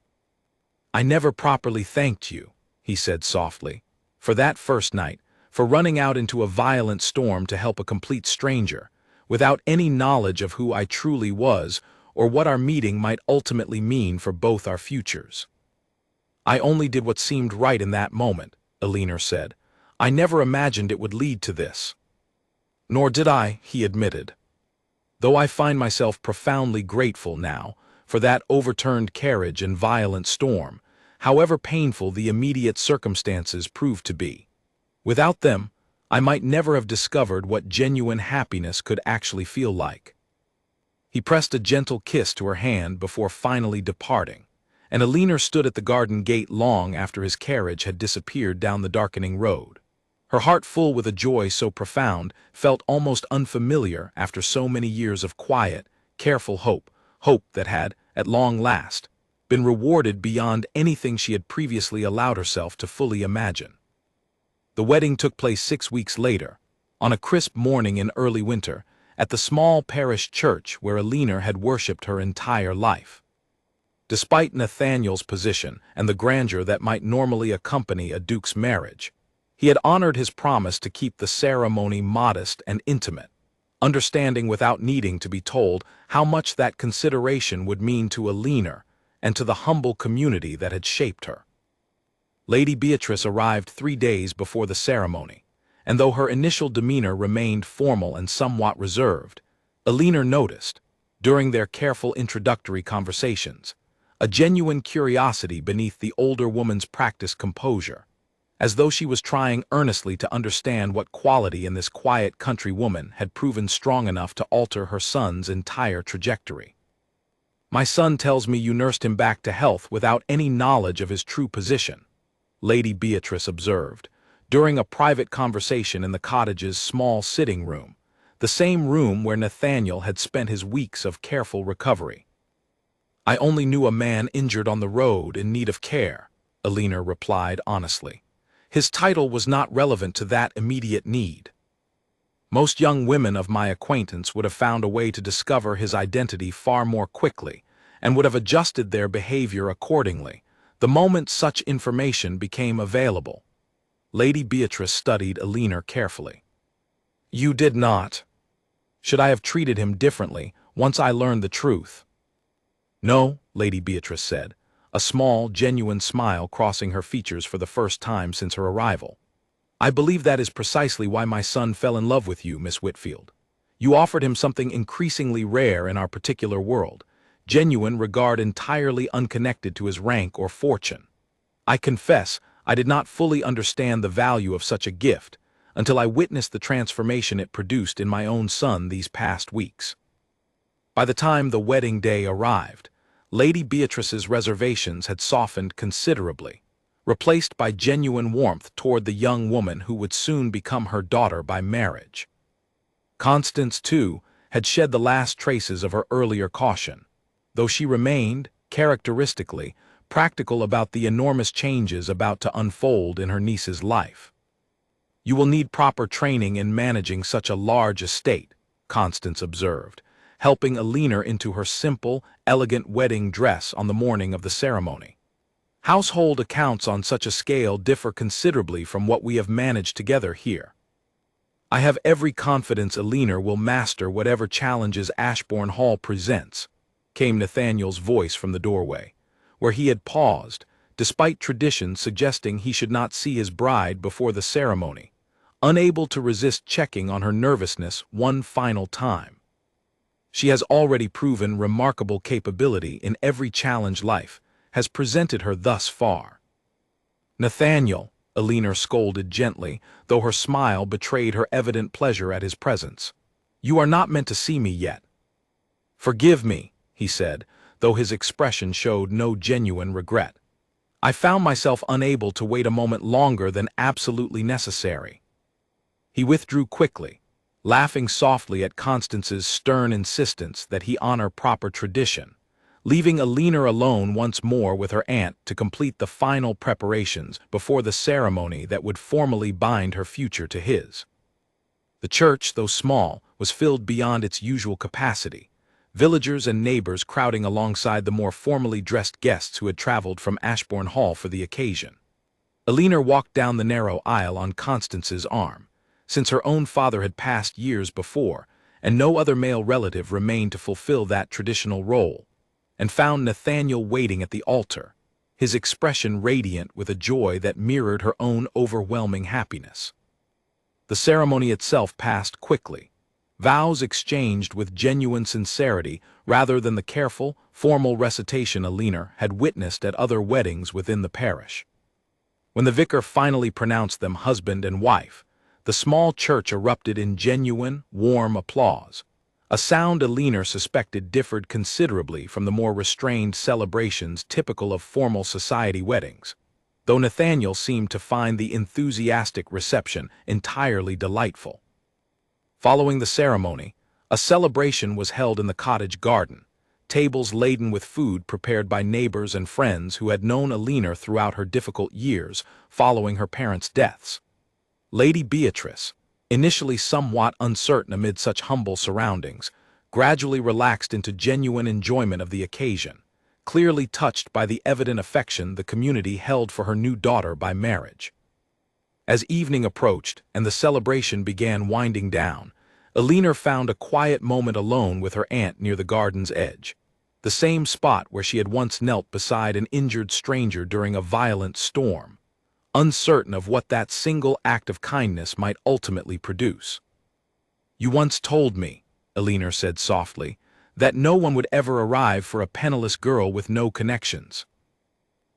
"I never properly thanked you," he said softly, "for that first night, for running out into a violent storm to help a complete stranger, without any knowledge of who I truly was or what our meeting might ultimately mean for both our futures." "I only did what seemed right in that moment," Elinor said. "I never imagined it would lead to this." "Nor did I," he admitted. "Though I find myself profoundly grateful now for that overturned carriage and violent storm, however painful the immediate circumstances proved to be. Without them, I might never have discovered what genuine happiness could actually feel like." He pressed a gentle kiss to her hand before finally departing, and Elinor stood at the garden gate long after his carriage had disappeared down the darkening road. Her heart, full with a joy so profound, felt almost unfamiliar after so many years of quiet, careful hope that had, at long last, been rewarded beyond anything she had previously allowed herself to fully imagine. The wedding took place 6 weeks later, on a crisp morning in early winter, at the small parish church where Elinor had worshipped her entire life. Despite Nathaniel's position and the grandeur that might normally accompany a duke's marriage, he had honored his promise to keep the ceremony modest and intimate, understanding without needing to be told how much that consideration would mean to Elinor and to the humble community that had shaped her. Lady Beatrice arrived 3 days before the ceremony, and though her initial demeanor remained formal and somewhat reserved, Elinor noticed, during their careful introductory conversations, a genuine curiosity beneath the older woman's practiced composure, as though she was trying earnestly to understand what quality in this quiet country woman had proven strong enough to alter her son's entire trajectory. "My son tells me you nursed him back to health without any knowledge of his true position," Lady Beatrice observed, during a private conversation in the cottage's small sitting room, the same room where Nathaniel had spent his weeks of careful recovery. "I only knew a man injured on the road in need of care," Elinor replied honestly. "His title was not relevant to that immediate need. Most young women of my acquaintance would have found a way to discover his identity far more quickly, and would have adjusted their behavior accordingly, the moment such information became available." Lady Beatrice studied Elinor carefully. "You did not. Should I have treated him differently once I learned the truth?" "No," Lady Beatrice said, a small, genuine smile crossing her features for the first time since her arrival. I believe that is precisely why my son fell in love with you, Miss Whitfield. You offered him something increasingly rare in our particular world, genuine regard entirely unconnected to his rank or fortune. I confess, I did not fully understand the value of such a gift until I witnessed the transformation it produced in my own son these past weeks. By the time the wedding day arrived, Lady Beatrice's reservations had softened considerably, replaced by genuine warmth toward the young woman who would soon become her daughter by marriage. Constance, too, had shed the last traces of her earlier caution, though she remained, characteristically, practical about the enormous changes about to unfold in her niece's life. You will need proper training in managing such a large estate, Constance observed, helping Alina into her simple, elegant wedding dress on the morning of the ceremony. Household accounts on such a scale differ considerably from what we have managed together here. I have every confidence Alina will master whatever challenges Ashbourne Hall presents, came Nathaniel's voice from the doorway, where he had paused, despite tradition suggesting he should not see his bride before the ceremony, unable to resist checking on her nervousness one final time. She has already proven remarkable capability in every challenge life has presented her thus far. Nathaniel, Alina scolded gently, though her smile betrayed her evident pleasure at his presence. You are not meant to see me yet. Forgive me, he said, though his expression showed no genuine regret. I found myself unable to wait a moment longer than absolutely necessary. He withdrew quickly, laughing softly at Constance's stern insistence that he honor proper tradition, leaving Alina alone once more with her aunt to complete the final preparations before the ceremony that would formally bind her future to his. The church, though small, was filled beyond its usual capacity, villagers and neighbors crowding alongside the more formally dressed guests who had traveled from Ashbourne Hall for the occasion. Alina walked down the narrow aisle on Constance's arm, since her own father had passed years before, and no other male relative remained to fulfill that traditional role, and found Nathaniel waiting at the altar, his expression radiant with a joy that mirrored her own overwhelming happiness. The ceremony itself passed quickly, vows exchanged with genuine sincerity rather than the careful, formal recitation Alina had witnessed at other weddings within the parish. When the vicar finally pronounced them husband and wife, the small church erupted in genuine, warm applause, a sound Alina suspected differed considerably from the more restrained celebrations typical of formal society weddings, though Nathaniel seemed to find the enthusiastic reception entirely delightful. Following the ceremony, a celebration was held in the cottage garden, tables laden with food prepared by neighbors and friends who had known Alina throughout her difficult years following her parents' deaths. Lady Beatrice, initially somewhat uncertain amid such humble surroundings, gradually relaxed into genuine enjoyment of the occasion, clearly touched by the evident affection the community held for her new daughter by marriage. As evening approached and the celebration began winding down, Alina found a quiet moment alone with her aunt near the garden's edge, the same spot where she had once knelt beside an injured stranger during a violent storm, uncertain of what that single act of kindness might ultimately produce. You once told me, Alina said softly, that no one would ever arrive for a penniless girl with no connections.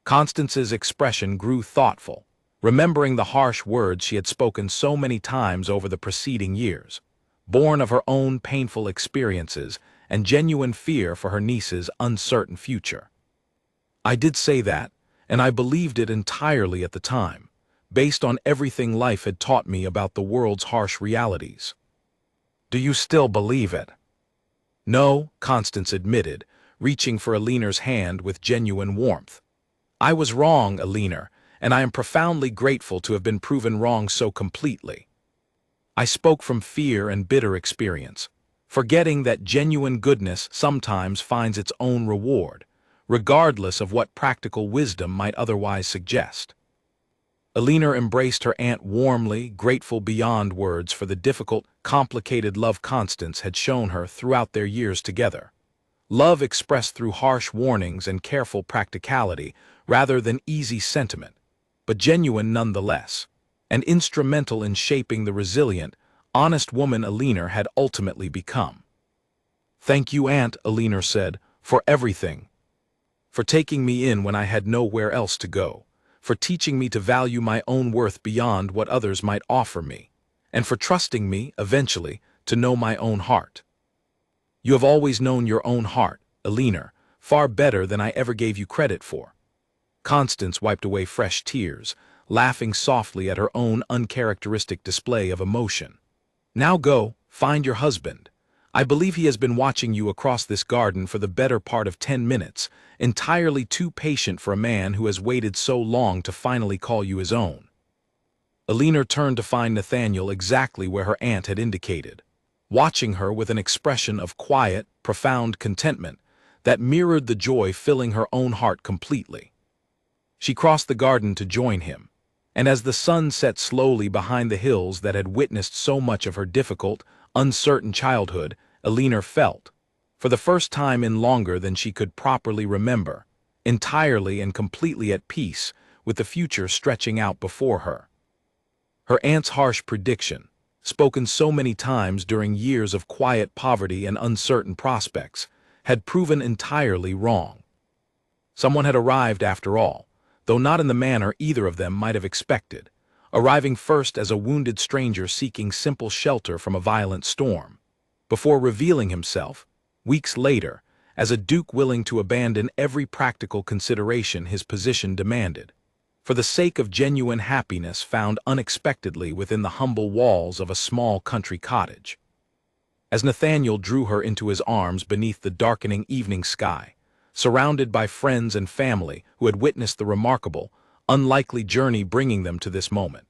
Constance's expression grew thoughtful, remembering the harsh words she had spoken so many times over the preceding years, born of her own painful experiences and genuine fear for her niece's uncertain future. I did say that, and I believed it entirely at the time, based on everything life had taught me about the world's harsh realities. Do you still believe it? No, Constance admitted, reaching for Alina's hand with genuine warmth. I was wrong, Alina, and I am profoundly grateful to have been proven wrong so completely. I spoke from fear and bitter experience, forgetting that genuine goodness sometimes finds its own reward, regardless of what practical wisdom might otherwise suggest. Alina embraced her aunt warmly, grateful beyond words for the difficult, complicated love Constance had shown her throughout their years together. Love expressed through harsh warnings and careful practicality rather than easy sentiment, but genuine nonetheless. and instrumental in shaping the resilient, honest woman Alina had ultimately become. "Thank you, Aunt," Alina said, "for everything. For taking me in when I had nowhere else to go, for teaching me to value my own worth beyond what others might offer me, and for trusting me, eventually, to know my own heart. You have always known your own heart, Alina, far better than I ever gave you credit for." Constance wiped away fresh tears, laughing softly at her own uncharacteristic display of emotion. "Now go, find your husband. I believe he has been watching you across this garden for the better part of 10 minutes, entirely too patient for a man who has waited so long to finally call you his own." Alina turned to find Nathaniel exactly where her aunt had indicated, watching her with an expression of quiet, profound contentment that mirrored the joy filling her own heart completely. She crossed the garden to join him, and as the sun set slowly behind the hills that had witnessed so much of her difficult, uncertain childhood, Alina felt, for the first time in longer than she could properly remember, entirely and completely at peace with the future stretching out before her. Her aunt's harsh prediction, spoken so many times during years of quiet poverty and uncertain prospects, had proven entirely wrong. Someone had arrived after all, though not in the manner either of them might have expected, arriving first as a wounded stranger seeking simple shelter from a violent storm, before revealing himself, weeks later, as a duke willing to abandon every practical consideration his position demanded, for the sake of genuine happiness found unexpectedly within the humble walls of a small country cottage. As Nathaniel drew her into his arms beneath the darkening evening sky, surrounded by friends and family who had witnessed the remarkable, unlikely journey bringing them to this moment,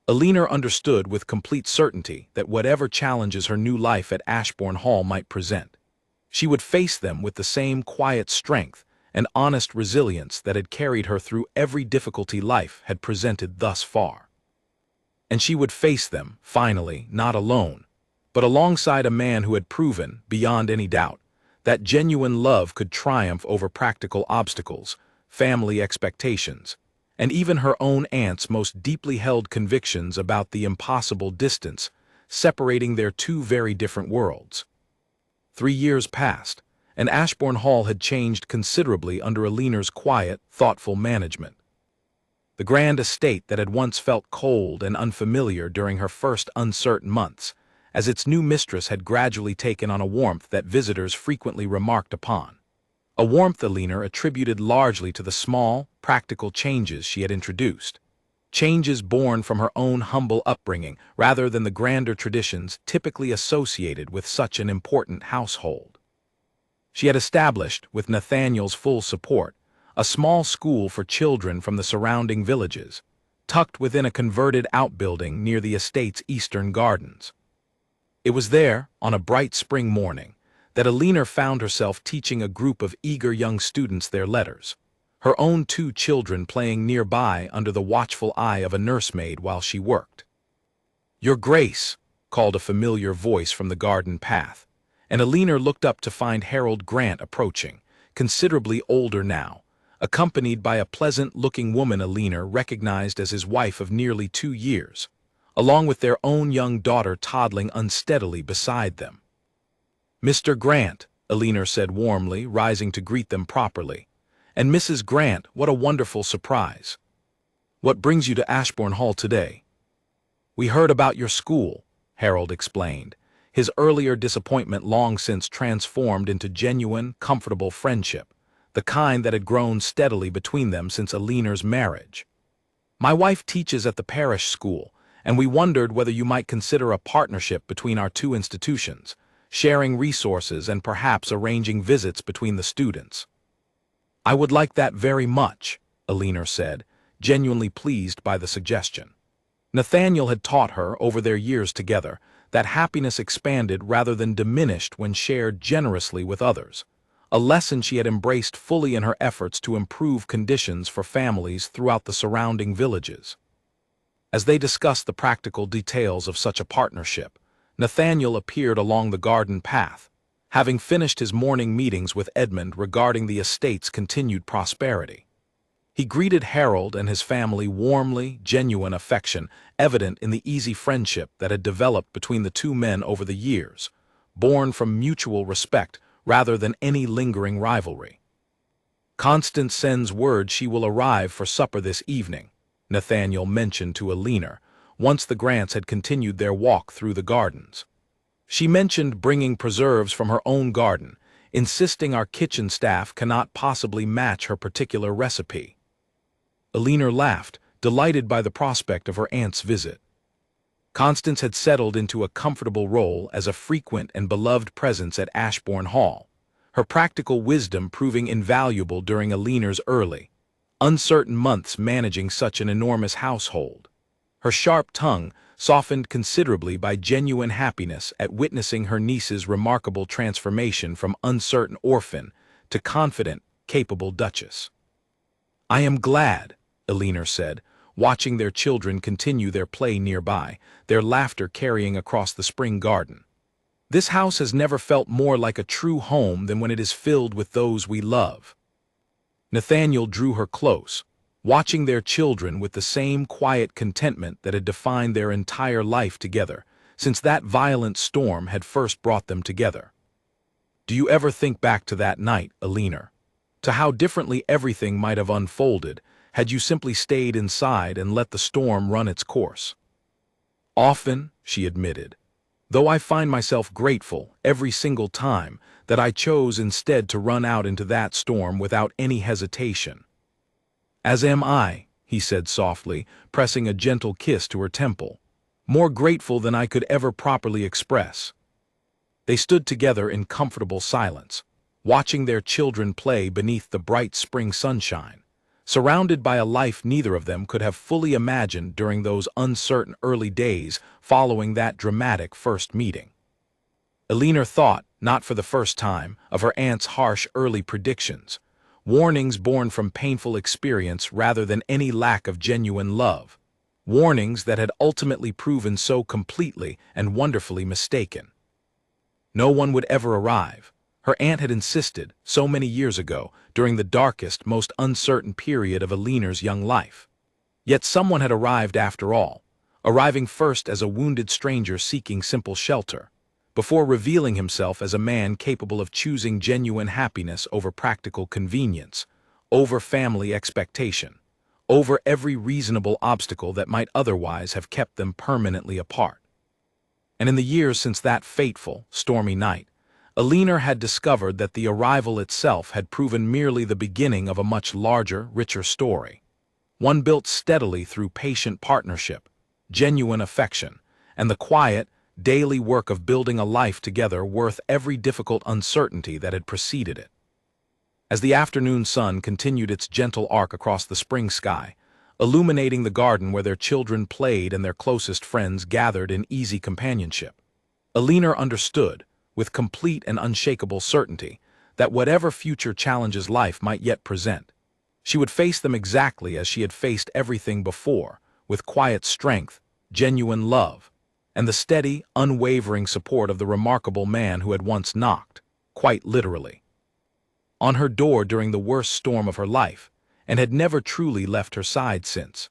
Alina understood with complete certainty that whatever challenges her new life at Ashbourne Hall might present, she would face them with the same quiet strength and honest resilience that had carried her through every difficulty life had presented thus far. And she would face them, finally, not alone, but alongside a man who had proven, beyond any doubt, that genuine love could triumph over practical obstacles, family expectations, and even her own aunt's most deeply held convictions about the impossible distance separating their two very different worlds. 3 years passed, and Ashbourne Hall had changed considerably under Alina's quiet, thoughtful management. The grand estate that had once felt cold and unfamiliar during her first uncertain months, as its new mistress had gradually taken on a warmth that visitors frequently remarked upon. A warmth Alina attributed largely to the small, practical changes she had introduced. Changes born from her own humble upbringing rather than the grander traditions typically associated with such an important household. She had established, with Nathaniel's full support, a small school for children from the surrounding villages, tucked within a converted outbuilding near the estate's eastern gardens. It was there, on a bright spring morning, that Alina found herself teaching a group of eager young students their letters, her own 2 children playing nearby under the watchful eye of a nursemaid while she worked. "Your Grace," called a familiar voice from the garden path, and Alina looked up to find Harold Grant approaching, considerably older now, accompanied by a pleasant-looking woman Alina recognized as his wife of nearly 2 years, along with their own young daughter toddling unsteadily beside them. "Mr. Grant," Alina said warmly, rising to greet them properly, "and Mrs. Grant, what a wonderful surprise. What brings you to Ashbourne Hall today?" "We heard about your school," Harold explained, his earlier disappointment long since transformed into genuine, comfortable friendship, the kind that had grown steadily between them since Alina's marriage. "My wife teaches at the parish school, and we wondered whether you might consider a partnership between our 2 institutions, sharing resources and perhaps arranging visits between the students." "I would like that very much," Alina said, genuinely pleased by the suggestion. Nathaniel had taught her, over their years together, that happiness expanded rather than diminished when shared generously with others, a lesson she had embraced fully in her efforts to improve conditions for families throughout the surrounding villages. As they discussed the practical details of such a partnership, Nathaniel appeared along the garden path, having finished his morning meetings with Edmund regarding the estate's continued prosperity. He greeted Harold and his family warmly, genuine affection, evident in the easy friendship that had developed between the two men over the years, born from mutual respect rather than any lingering rivalry. "Constance sends word she will arrive for supper this evening," Nathaniel mentioned to Alina, once the Grants had continued their walk through the gardens. "She mentioned bringing preserves from her own garden, insisting our kitchen staff cannot possibly match her particular recipe." Alina laughed, delighted by the prospect of her aunt's visit. Constance had settled into a comfortable role as a frequent and beloved presence at Ashbourne Hall, her practical wisdom proving invaluable during Alina's early, uncertain months managing such an enormous household. Her sharp tongue softened considerably by genuine happiness at witnessing her niece's remarkable transformation from uncertain orphan to confident, capable duchess. "I am glad," Alina said, watching their children continue their play nearby, their laughter carrying across the spring garden. "This house has never felt more like a true home than when it is filled with those we love." Nathaniel drew her close, watching their children with the same quiet contentment that had defined their entire life together, since that violent storm had first brought them together. "Do you ever think back to that night, Alina? To how differently everything might have unfolded had you simply stayed inside and let the storm run its course?" "Often," she admitted, "though I find myself grateful every single time that I chose instead to run out into that storm without any hesitation." "As am I," he said softly, pressing a gentle kiss to her temple, "more grateful than I could ever properly express." They stood together in comfortable silence, watching their children play beneath the bright spring sunshine, surrounded by a life neither of them could have fully imagined during those uncertain early days following that dramatic first meeting. Alina thought, not for the first time, of her aunt's harsh early predictions, warnings born from painful experience rather than any lack of genuine love, warnings that had ultimately proven so completely and wonderfully mistaken. No one would ever arrive. Her aunt had insisted, so many years ago, during the darkest, most uncertain period of Alina's young life. Yet someone had arrived after all, arriving first as a wounded stranger seeking simple shelter, before revealing himself as a man capable of choosing genuine happiness over practical convenience, over family expectation, over every reasonable obstacle that might otherwise have kept them permanently apart. And in the years since that fateful, stormy night, Alina had discovered that the arrival itself had proven merely the beginning of a much larger, richer story, one built steadily through patient partnership, genuine affection, and the quiet, daily work of building a life together worth every difficult uncertainty that had preceded it. As the afternoon sun continued its gentle arc across the spring sky, illuminating the garden where their children played and their closest friends gathered in easy companionship, Alina understood, with complete and unshakable certainty, that whatever future challenges life might yet present, she would face them exactly as she had faced everything before, with quiet strength, genuine love, and the steady, unwavering support of the remarkable man who had once knocked, quite literally, on her door during the worst storm of her life, and had never truly left her side since.